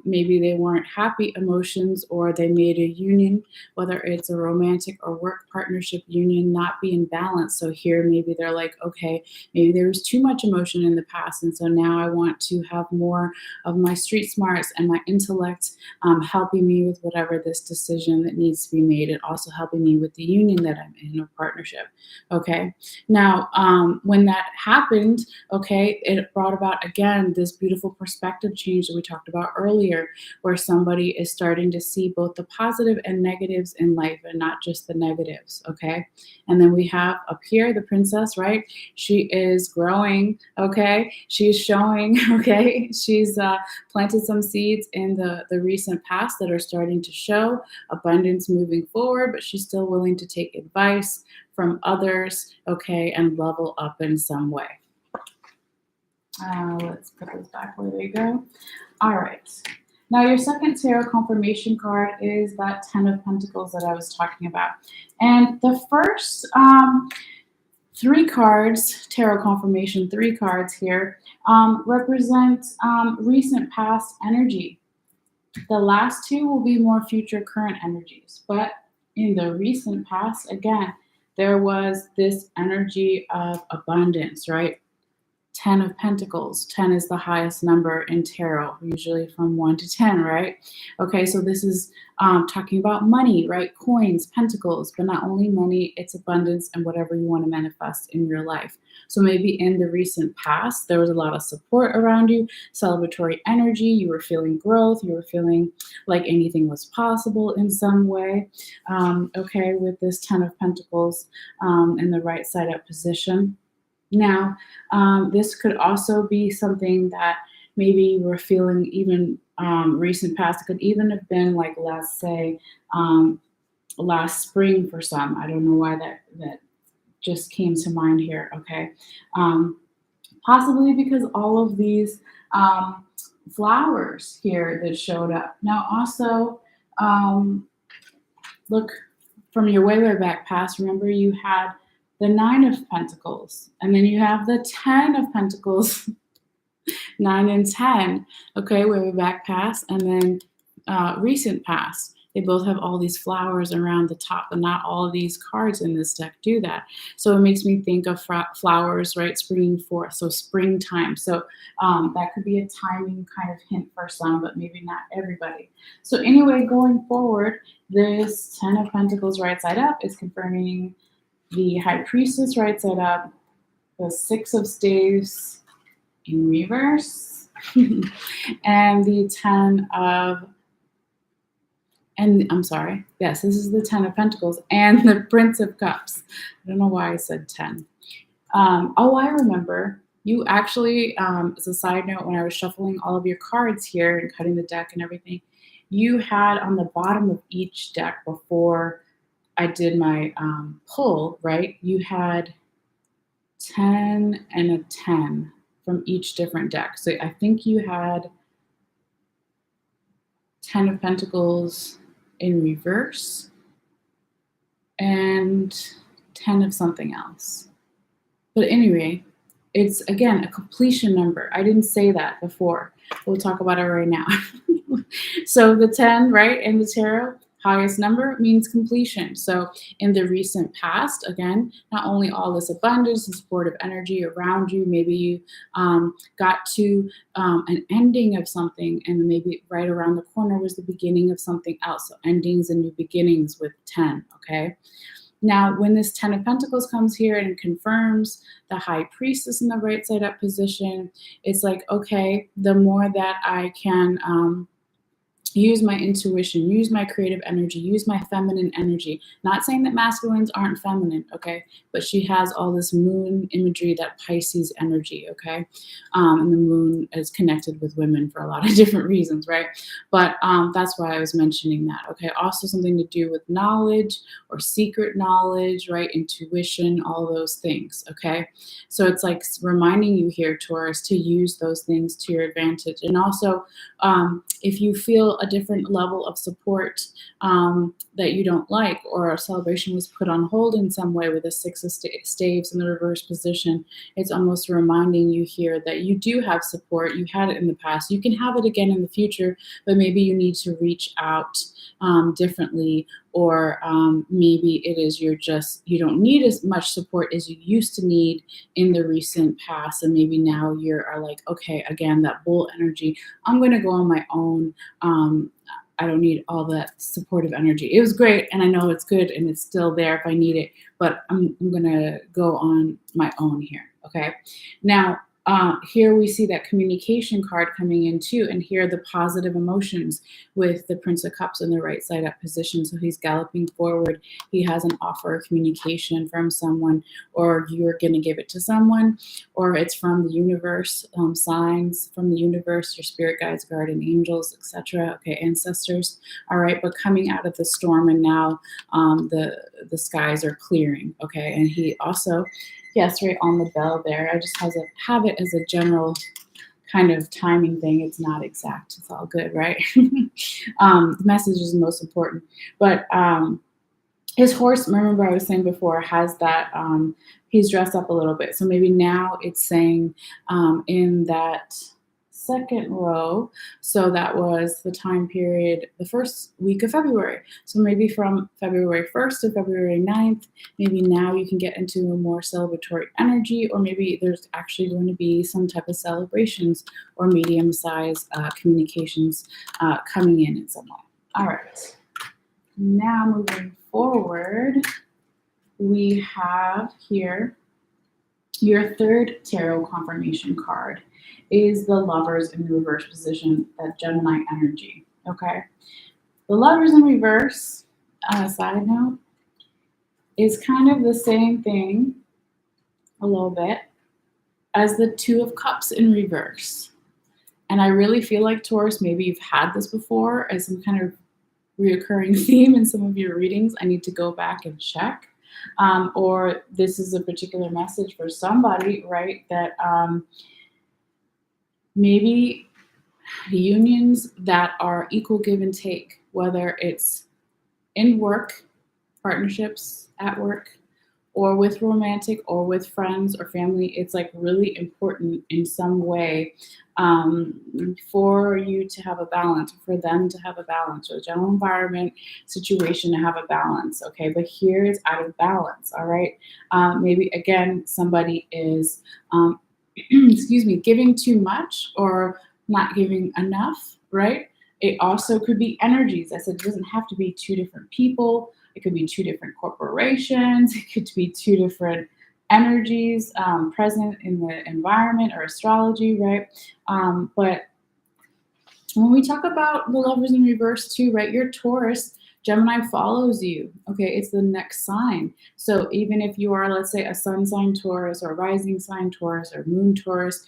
maybe they weren't happy emotions, or they made a union, whether it's a romantic or work partnership union, not be in balance. So here maybe they're like, okay, maybe there was too much emotion in the past, and so now I want to have more of my street smarts and my intellect helping me with whatever this decision that needs to be made, and also helping me with the union that I'm in, or partnership. Okay. Now, when that happened, okay, it brought about again this beautiful perspective change that we talked about earlier, where somebody is starting to see both the positive and negatives in life and not just the negatives. Okay. And then we have up here the princess, right? She is growing. Okay. She's showing, okay, she's planted some seeds in the recent past that are starting to show abundance moving forward, but she's still willing to take advice from others, okay, and level up in some way. Let's put this back where they go. All right. Now, your second tarot confirmation card is that Ten of Pentacles that I was talking about. And the first three cards, tarot confirmation, three cards here, represent recent past energy. The last two will be more future current energies. But in the recent past, again, there was this energy of abundance, right? 10 of Pentacles. 10 is the highest number in tarot, usually from 1 to 10, right? Okay, so this is talking about money, right? Coins, pentacles, but not only money, it's abundance and whatever you want to manifest in your life. So maybe in the recent past, there was a lot of support around you, celebratory energy, you were feeling growth, you were feeling like anything was possible in some way. Okay, with this 10 of Pentacles in the right side up position. Now, this could also be something that maybe you were feeling even recent past. It could even have been like, let's say, last spring for some. I don't know why that just came to mind here, okay? Possibly because all of these flowers here that showed up. Now, also, look from your way back past, remember you had the 9 of Pentacles, and then you have the 10 of Pentacles, 9 and 10, okay, way back past, and then recent past. They both have all these flowers around the top, and not all of these cards in this deck do that. So it makes me think of flowers, right, springing forth, so springtime. So that could be a timing kind of hint for some, but maybe not everybody. So anyway, going forward, this 10 of Pentacles right side up is confirming the High Priestess right side up, the 6 of Staves in reverse, and the 10 of, and I'm sorry, yes, this is the 10 of Pentacles and the Prince of Cups. I don't know why I said 10. Oh, I remember. You actually, as a side note, when I was shuffling all of your cards here and cutting the deck and everything, you had on the bottom of each deck before I did my pull, right? You had 10 and a 10 from each different deck. So I think you had 10 of Pentacles in reverse and 10 of something else. But anyway, it's again a completion number. I didn't say that before. We'll talk about it right now. So the 10, right, in the tarot, Highest number means completion. So in the recent past, again, not only all this abundance and supportive energy around you, maybe you got to an ending of something, and maybe right around the corner was the beginning of something else. So endings and new beginnings with 10, okay? Now, when this 10 of Pentacles comes here and confirms the High Priestess in the right side up position, it's like, okay, the more that I can use my intuition, use my creative energy, use my feminine energy. Not saying that masculines aren't feminine, okay? But she has all this moon imagery, that Pisces energy, okay? And the moon is connected with women for a lot of different reasons, right? But that's why I was mentioning that, okay? Also something to do with knowledge or secret knowledge, right? Intuition, all those things, okay? So it's like reminding you here, Taurus, to use those things to your advantage. And also, if you feel a different level of support that you don't like, or a celebration was put on hold in some way with a 6 of staves in the reverse position, it's almost reminding you here that you do have support. You had it in the past. You can have it again in the future, but maybe you need to reach out differently, or maybe it is you don't need as much support as you used to need in the recent past, and maybe now you are like, okay, again, that bull energy, I'm going to go on my own. I don't need all that supportive energy. It was great, and I know it's good, and it's still there if I need it, but I'm going to go on my own here, okay? Now, here we see that communication card coming in too, and here are the positive emotions with the Prince of Cups in the right side up position. So he's galloping forward. He has an offer of communication from someone, or you're going to give it to someone, or it's from the universe, signs from the universe, your spirit guides, guardian angels, etc. Okay, ancestors. All right, but coming out of the storm, and now the skies are clearing. Okay, and he also, yes, right on the bell there. I just have it as a general kind of timing thing. It's not exact. It's all good, right? The message is most important. But his horse, remember I was saying before, has that, he's dressed up a little bit. So maybe now it's saying in that second row, so that was the time period, the first week of February. So maybe from February 1st to February 9th, maybe now you can get into a more celebratory energy, or maybe there's actually going to be some type of celebrations or medium-sized communications coming in some way. All right. Now moving forward, we have here your third tarot confirmation card is the Lovers in reverse position, that Gemini energy, okay? The Lovers in reverse, on a side note, is kind of the same thing, a little bit, as the Two of Cups in reverse. And I really feel like, Taurus, maybe you've had this before as some kind of reoccurring theme in some of your readings. I need to go back and check. Or this is a particular message for somebody, right, that maybe unions that are equal give and take, whether it's in work, partnerships at work, or with romantic, or with friends or family, it's like really important in some way for you to have a balance, for them to have a balance, or the general environment situation to have a balance, okay? But here is out of balance, all right? Maybe, again, somebody is, excuse me, giving too much or not giving enough, right? It also could be energies. I said it doesn't have to be two different people. It could be two different corporations. It could be two different energies present in the environment or astrology, right? But when we talk about the Lovers in reverse too, right? Your Taurus, Gemini follows you, okay? It's the next sign. So even if you are, let's say, a sun sign Taurus, or rising sign Taurus, or moon Taurus,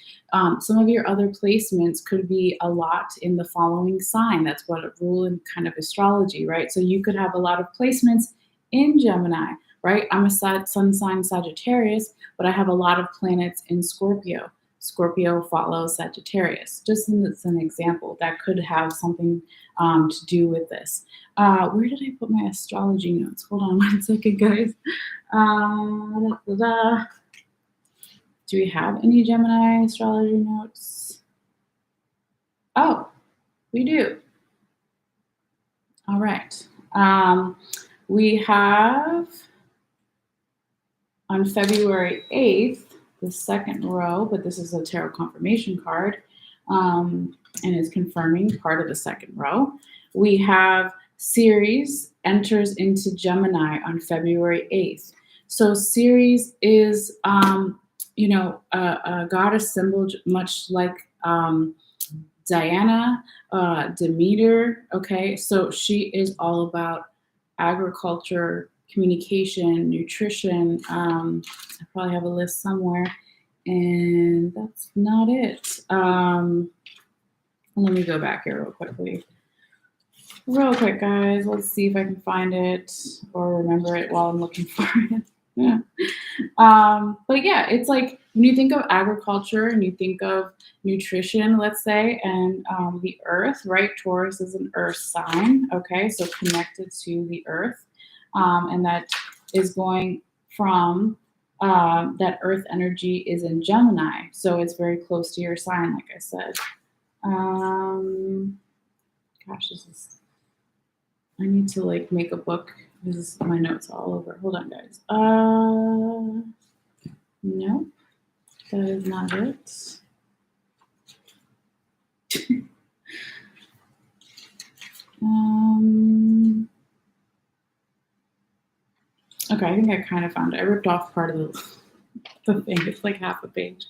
some of your other placements could be a lot in the following sign. That's what a rule in kind of astrology, right? So you could have a lot of placements in Gemini, right? I'm a sun sign Sagittarius, but I have a lot of planets in Scorpio. Scorpio follows Sagittarius. Just as an example, that could have something to do with this. Where did I put my astrology notes? Hold on one second, guys. Do we have any Gemini astrology notes? Oh, we do. All right. We have on February 8th, the second row, but this is a tarot confirmation card, and is confirming part of the second row. We have Ceres enters into Gemini on February 8th. So Ceres is, a goddess symbol, much like Diana, Demeter. Okay, so she is all about agriculture, communication, nutrition. I probably have a list somewhere, and that's not it. Let me go back here real quickly. Real quick, guys. Let's see if I can find it or remember it while I'm looking for it. Yeah. But yeah, it's like when you think of agriculture and you think of nutrition, let's say, and the earth, right? Taurus is an earth sign, okay? So connected to the earth. And that is going from that earth energy is in Gemini. So it's very close to your sign, like I said. Gosh, I need to like make a book. This is my notes all over. Hold on, guys. No, that is not it. Okay, I think I kind of found it. I ripped off part of the thing. It's like half a page.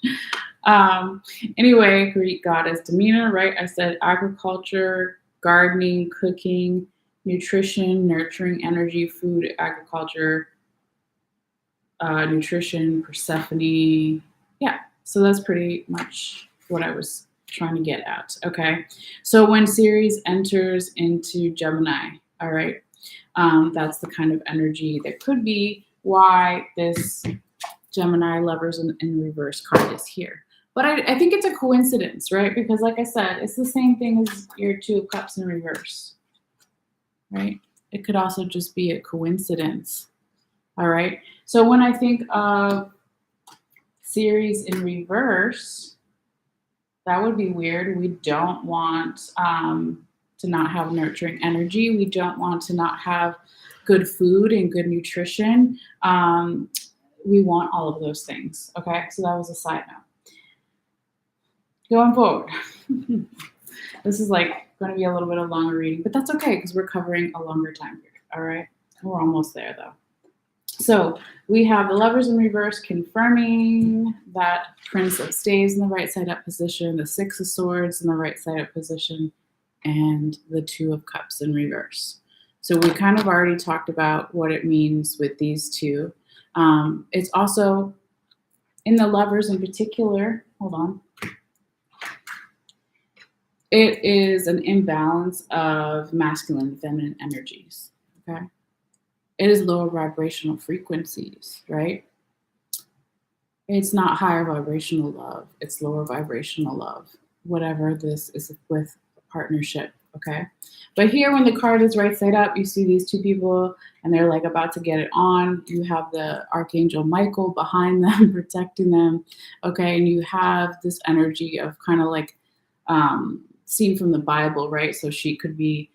Anyway, Greek goddess Demeter, right? I said agriculture, gardening, cooking, nutrition, nurturing energy, food, agriculture, nutrition, Persephone. Yeah, so that's pretty much what I was trying to get at. Okay, so when Ceres enters into Gemini, all right, that's the kind of energy that could be why this Gemini lovers in reverse card is here. But I think it's a coincidence, right? Because like I said, it's the same thing as your Two of Cups in reverse, right? It could also just be a coincidence, all right? So when I think of Ceres in reverse, that would be weird. We don't want to not have nurturing energy. We don't want to not have good food and good nutrition. We want all of those things, okay? So that was a side note. Going forward, this is like going to be a little bit of longer reading, but that's okay because we're covering a longer time period, all right? We're almost there though. So we have the Lovers in reverse confirming that Prince of Staves in the right side up position, the Six of Swords in the right side up position, and the Two of Cups in reverse. So we kind of already talked about what it means with these two. It's also in the Lovers in particular, hold on. It is an imbalance of masculine and feminine energies, okay? It is lower vibrational frequencies, right? It's not higher vibrational love. It's lower vibrational love, whatever this is with a partnership, okay? But here when the card is right side up, you see these two people and they're like about to get it on. You have the Archangel Michael behind them, protecting them, okay? And you have this energy of kind of like seen from the Bible, right? So she could be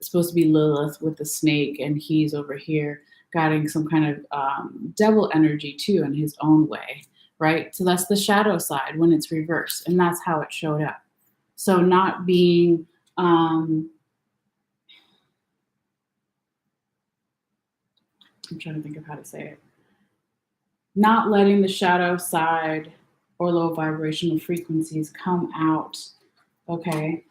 supposed to be Lilith with the snake, and he's over here guiding some kind of devil energy too in his own way, right? So that's the shadow side when it's reversed, and that's how it showed up. So not being I'm trying to think of how to say it. Not letting the shadow side or low vibrational frequencies come out, okay?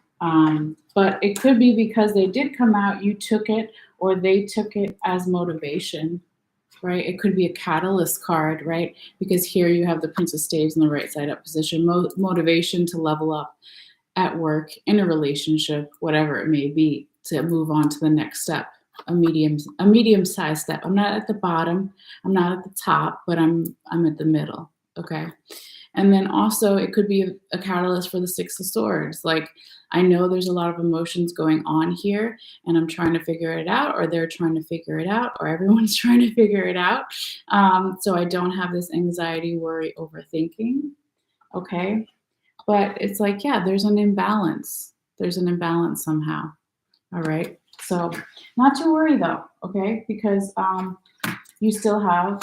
But it could be because they did come out, you took it, or they took it as motivation, right? It could be a catalyst card, right? Because here you have the Prince of Staves in the right side up position, motivation to level up at work, in a relationship, whatever it may be, to move on to the next step, a medium-sized step. I'm not at the bottom, I'm not at the top, but I'm at the middle, okay? And then also it could be a catalyst for the Six of Swords. Like, I know there's a lot of emotions going on here and I'm trying to figure it out, or they're trying to figure it out, or everyone's trying to figure it out. So I don't have this anxiety, worry, overthinking, okay? But it's like, yeah, there's an imbalance. There's an imbalance somehow, all right? So not to worry though, okay? Because you still have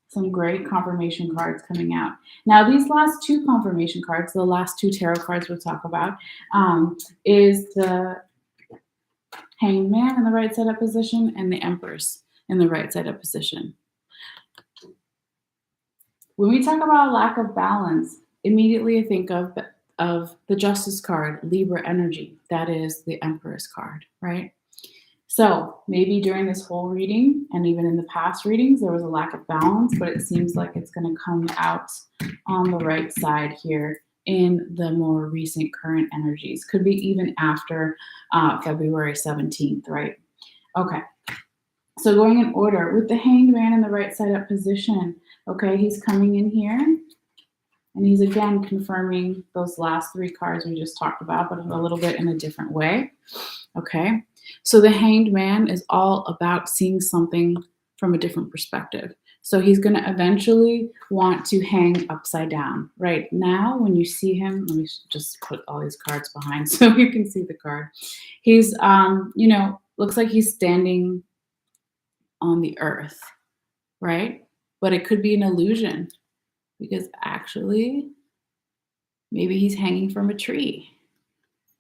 some great confirmation cards coming out. Now, these last two confirmation cards, the last two tarot cards we'll talk about, is the Hanged Man in the right side up position and the Empress in the right side up position. When we talk about lack of balance, immediately I think of the Justice card, Libra energy. That is the Empress card, right? So maybe during this whole reading and even in the past readings, there was a lack of balance, but it seems like it's going to come out on the right side here in the more recent current energies. Could be even after February 17th, right? Okay. So going in order with the Hanged Man in the right side up position, okay, he's coming in here and he's again confirming those last three cards we just talked about, but a little bit in a different way, okay? So the Hanged Man is all about seeing something from a different perspective. So he's going to eventually want to hang upside down. Right now, when you see him, let me just put all these cards behind so you can see the card. He's, looks like he's standing on the earth, right? But it could be an illusion because actually maybe he's hanging from a tree.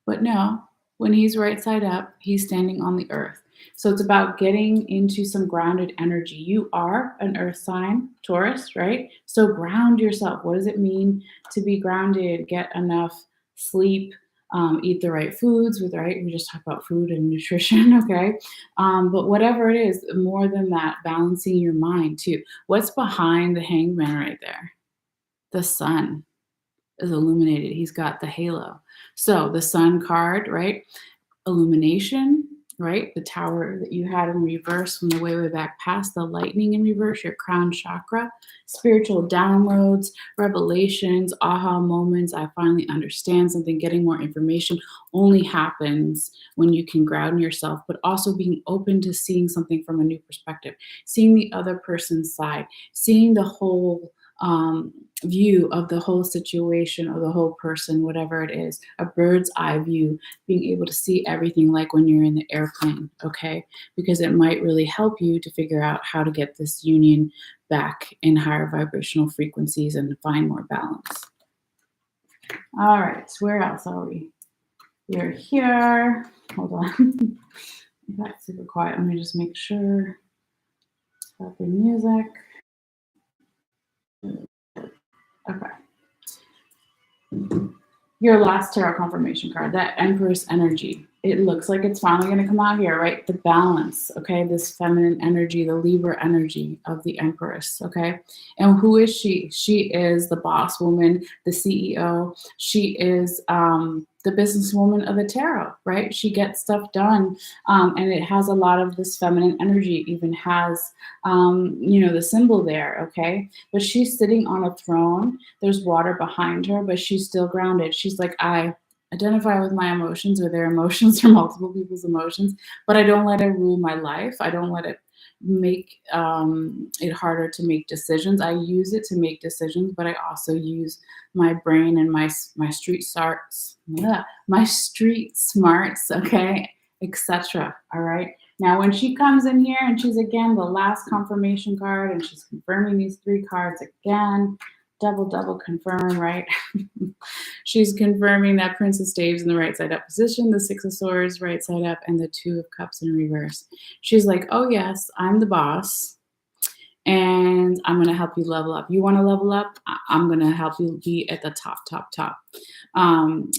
But no, when he's right side up, he's standing on the earth. So it's about getting into some grounded energy. You are an earth sign, Taurus, right? So ground yourself. What does it mean to be grounded? Get enough sleep, eat the right foods we just talked about food and nutrition, okay? But whatever it is, more than that, balancing your mind too. What's behind the Hanged Man right there? The sun is illuminated. He's got the halo. So the sun card, right? Illumination, right? The tower that you had in reverse from the way back past, the lightning in reverse, your crown chakra, spiritual downloads, revelations, aha moments. I finally understand something. Getting more information only happens when you can ground yourself, but also being open to seeing something from a new perspective, seeing the other person's side, seeing the whole view of the whole situation or the whole person, whatever it is, a bird's eye view, being able to see everything like when you're in the airplane, okay? Because it might really help you to figure out how to get this union back in higher vibrational frequencies and find more balance. All right, where else are we? We're here. Hold on. That's super quiet. Let me just make sure. Stop the music. Okay. Your last tarot confirmation card, that Empress energy. It looks like it's finally going to come out here, right? The balance, okay? This feminine energy, the Libra energy of the Empress, okay? And who is she? She is the boss woman, the CEO. She is the businesswoman of the tarot, right? She gets stuff done, and it has a lot of this feminine energy. It even has, the symbol there, okay? But she's sitting on a throne. There's water behind her, but she's still grounded. She's like, I identify with my emotions or their emotions or multiple people's emotions, but I don't let it rule my life. I don't let it make it harder to make decisions. I use it to make decisions, but I also use my brain and my street smarts, okay, etc. All right. Now, when she comes in here and she's again the last confirmation card and she's confirming these three cards again, double confirm, right? She's confirming that Prince of Staves in the right side up position, the Six of Swords right side up, and the Two of Cups in reverse. She's like, oh yes, I'm the boss, and I'm going to help you level up. You want to level up? I'm going to help you be at the top.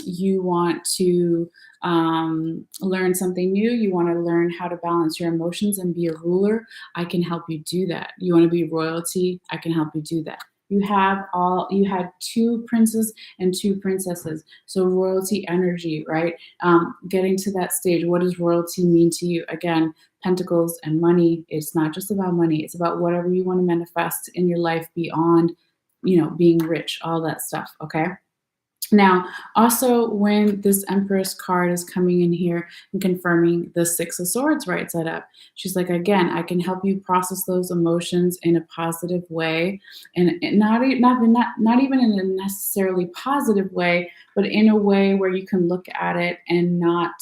You want to learn something new? You want to learn how to balance your emotions and be a ruler? I can help you do that. You want to be royalty? I can help you do that. You had two princes and two princesses. So royalty energy, right? Getting to that stage. What does royalty mean to you? Again, pentacles and money. It's not just about money. It's about whatever you want to manifest in your life beyond, being rich, all that stuff. Okay. Now, also when this Empress card is coming in here and confirming the Six of Swords right side up, she's like, again, I can help you process those emotions in a positive way, and not even in a necessarily positive way, but in a way where you can look at it and not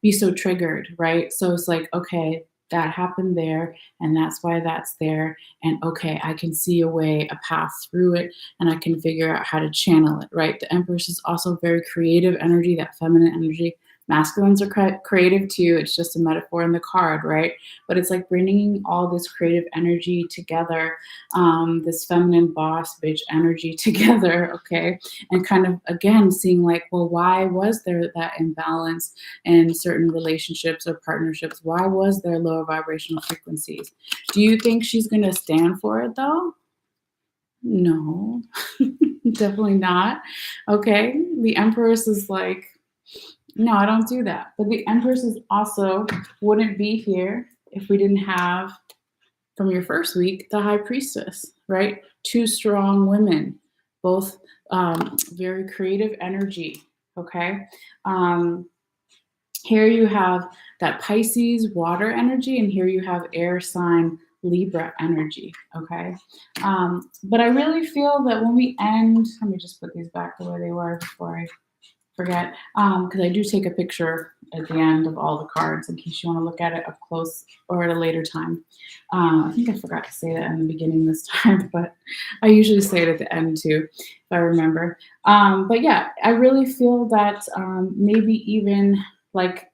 be so triggered, right? So it's like, okay, that happened there, and that's why that's there. And okay, I can see a way, a path through it, and I can figure out how to channel it, right? The Empress is also very creative energy, that feminine energy. Masculines are creative too. It's just a metaphor in the card, right? But it's like bringing all this creative energy together, this feminine boss bitch energy together, okay? And kind of again seeing like, well, why was there that imbalance in certain relationships or partnerships? Why was there lower vibrational frequencies? Do you think she's going to stand for it though? No, definitely not. Okay. The Empress is like, no, I don't do that. But the Empress is also wouldn't be here if we didn't have from your first week the High Priestess, right? Two strong women, both very creative energy. Okay. Um, Here you have that Pisces water energy, and here you have air sign Libra energy. Okay. But I really feel that when we end, let me just put these back the way they were before I forget, because I do take a picture at the end of all the cards in case you want to look at it up close or at a later time. I think I forgot to say that in the beginning this time, but I usually say it at the end too, if I remember. But yeah, I really feel that maybe even like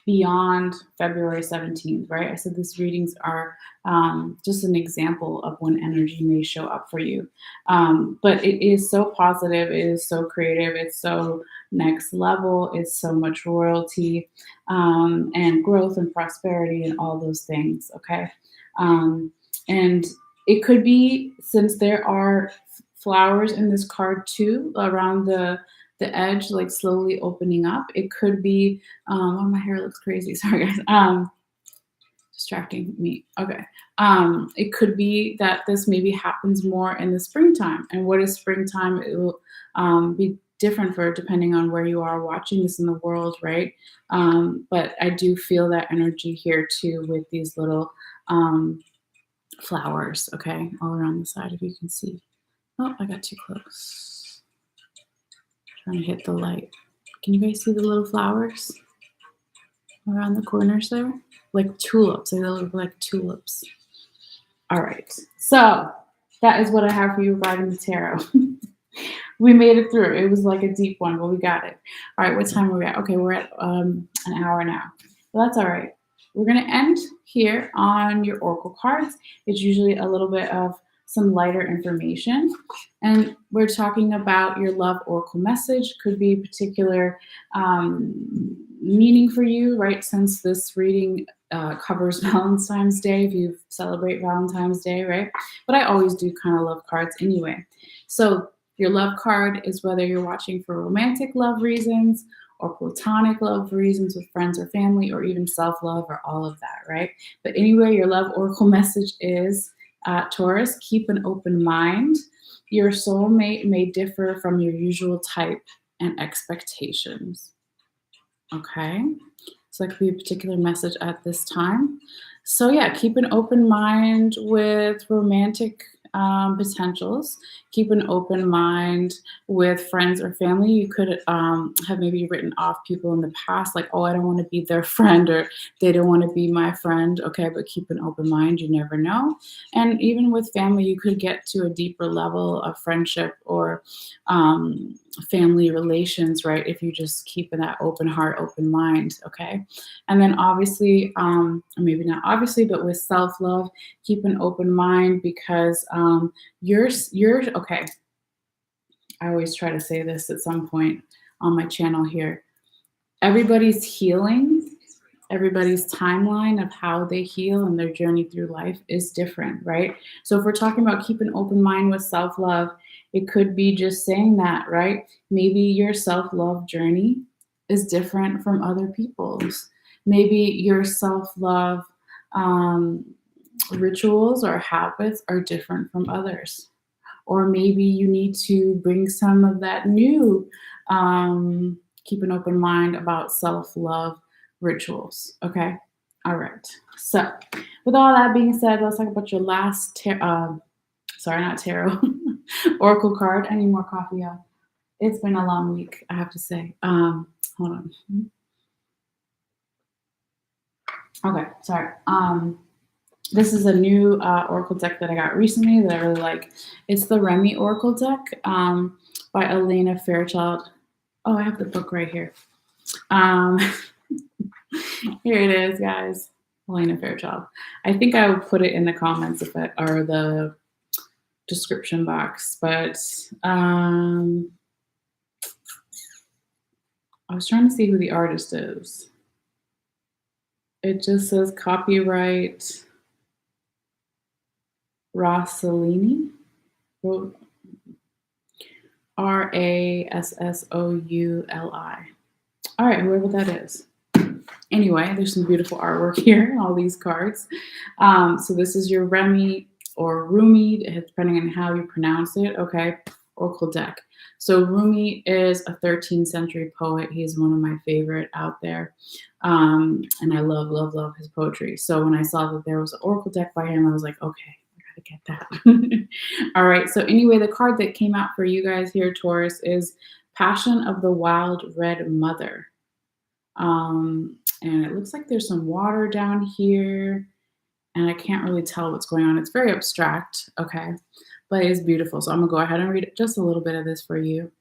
beyond February 17th, right? I said these readings are just an example of when energy may show up for you. But it is so positive, it is so creative, it's so next level, it's so much royalty and growth and prosperity and all those things, okay? And it could be, since there are flowers in this card too, around the edge, like slowly opening up. It could be, oh, my hair looks crazy. Sorry, guys. Distracting me. Okay. It could be that this maybe happens more in the springtime. And what is springtime? It will be different for depending on where you are watching this in the world, right? But I do feel that energy here too with these little flowers, okay, all around the side, if you can see. Oh, I got too close. Trying to hit the light. Can you guys see the little flowers around the corners there? Like tulips. They look like tulips. All right. So that is what I have for you regarding the tarot. We made it through. It was like a deep one, but we got it. All right. What time are we at? Okay, we're at an hour now. Well, that's all right. We're going to end here on your oracle cards. It's usually a little bit of some lighter information. And we're talking about your love oracle message. Could be particular meaning for you, right? Since this reading covers Valentine's Day, if you celebrate Valentine's Day, right? But I always do kind of love cards anyway. So your love card is whether you're watching for romantic love reasons or platonic love reasons with friends or family, or even self-love, or all of that, right? But anyway, your love oracle message is, Taurus, keep an open mind. Your soulmate may differ from your usual type and expectations. Okay, so that could be a particular message at this time. So yeah, keep an open mind with romantic potentials. Keep an open mind with friends or family. You could have maybe written off people in the past, like, oh, I don't want to be their friend, or they don't want to be my friend. Okay, but keep an open mind. You never know. And even with family, you could get to a deeper level of friendship or family relations, right? If you just keep that open heart, open mind. Okay. And then obviously, or maybe not obviously, but with self-love, keep an open mind, because you're okay. I always try to say this at some point on my channel here. Everybody's healing, everybody's timeline of how they heal and their journey through life is different, right? So if we're talking about keep an open mind with self-love, it could be just saying that, right? Maybe your self-love journey is different from other people's. Maybe your self-love rituals or habits are different from others. Or maybe you need to bring some of that new, keep an open mind about self-love rituals. Okay. All right. So with all that being said, let's talk about your last sorry, not tarot, oracle card. I need more coffee, y'all. It's been a long week, I have to say. Hold on. Okay, sorry. This is a new Oracle deck that I got recently that I really like. It's the Remy Oracle deck by Elena Fairchild. Oh, I have the book right here. Um, here it is, guys. Elena Fairchild. I think I will put it in the comments or the description box. But I was trying to see who the artist is. It just says copyright Rossellini. Rassouli. All right, whoever that is. Anyway, there's some beautiful artwork here, all these cards. So this is your Remy or Rumi, depending on how you pronounce it, okay, Oracle deck. So Rumi is a 13th century poet. He's one of my favorite out there. And I love, love, love his poetry. So when I saw that there was an Oracle deck by him, I was like, okay, I gotta get that. All right, so anyway, the card that came out for you guys here, Taurus, is Passion of the Wild Red Mother. And it looks like there's some water down here, and I can't really tell what's going on. It's very abstract, okay, but it's beautiful. So I'm gonna go ahead and read just a little bit of this for you.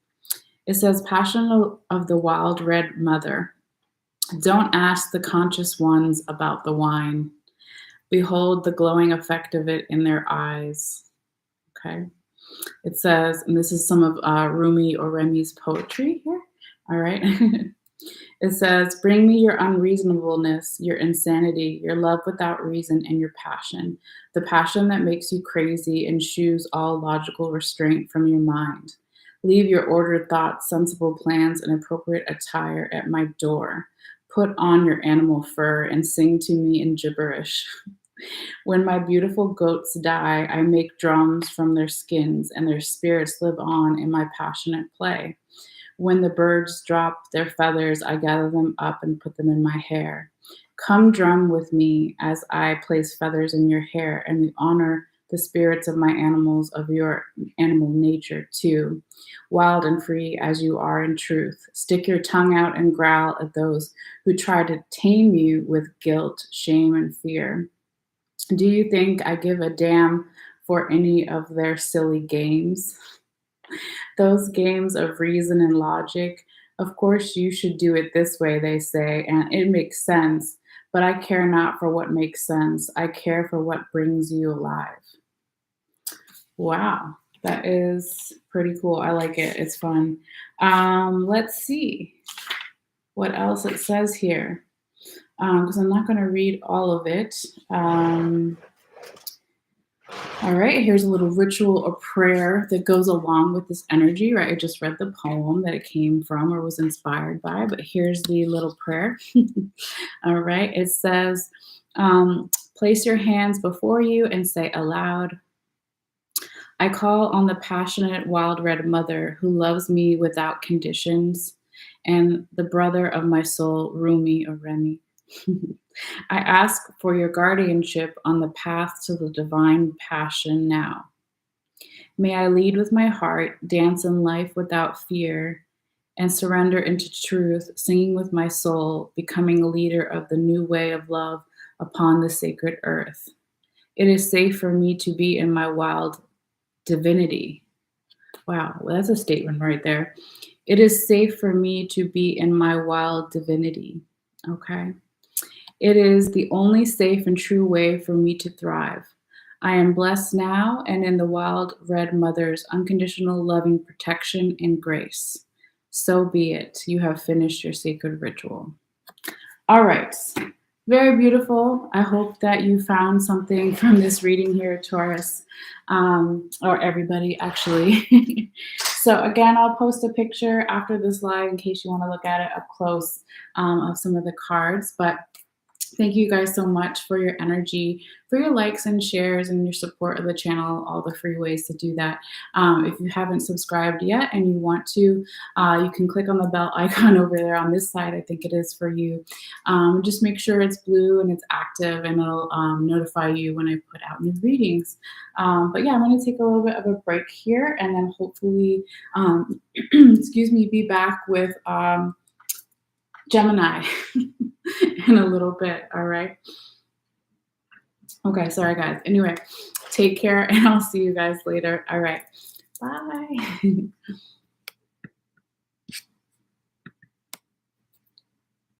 It says, Passion of the Wild Red Mother. Don't ask the conscious ones about the wine. Behold the glowing effect of it in their eyes. Okay. It says, and this is some of Rumi or Remy's poetry here. All right. It says, bring me your unreasonableness, your insanity, your love without reason, and your passion. The passion that makes you crazy and shoos all logical restraint from your mind. Leave your ordered thoughts, sensible plans, and appropriate attire at my door. Put on your animal fur and sing to me in gibberish. When my beautiful goats die, I make drums from their skins, and their spirits live on in my passionate play. When the birds drop their feathers, I gather them up and put them in my hair. Come drum with me as I place feathers in your hair, and we honor the spirits of my animals, of your animal nature too, wild and free as you are in truth. Stick your tongue out and growl at those who try to tame you with guilt, shame, and fear. Do you think I give a damn for any of their silly games? Those games of reason and logic. Of course, you should do it this way, they say, and it makes sense. But I care not for what makes sense. I care for what brings you alive. Wow, that is pretty cool. I like it. It's fun. Let's see what else it says here, because I'm not going to read all of it. All right, here's a little ritual or prayer that goes along with this energy, right? I just read the poem that it came from or was inspired by, but here's the little prayer. All right, it says, place your hands before you and say aloud, I call on the passionate wild red mother who loves me without conditions, and the brother of my soul, Rumi or Remy. I ask for your guardianship on the path to the divine passion now. May I lead with my heart, dance in life without fear, and surrender into truth, singing with my soul, becoming a leader of the new way of love upon the sacred earth. It is safe for me to be in my wild divinity. Wow, well, that's a statement right there. It is safe for me to be in my wild divinity. Okay. It is the only safe and true way for me to thrive. I am blessed now and in the wild red mother's unconditional loving protection and grace. So be it. You have finished your sacred ritual. All right. Very beautiful. I hope that you found something from this reading here, Taurus, or everybody, actually. So again, I'll post a picture after this live in case you want to look at it up close of some of the cards. But thank you guys so much for your energy, for your likes and shares and your support of the channel, all the free ways to do that. If you haven't subscribed yet and you want to, you can click on the bell icon over there on this side. I think it is for you. Just make sure it's blue and it's active, and it'll notify you when I put out new readings. But yeah, I'm going to take a little bit of a break here, and then hopefully, excuse me, be back with Gemini in a little bit. All right. Okay. Sorry, guys. Anyway, take care and I'll see you guys later. All right. Bye.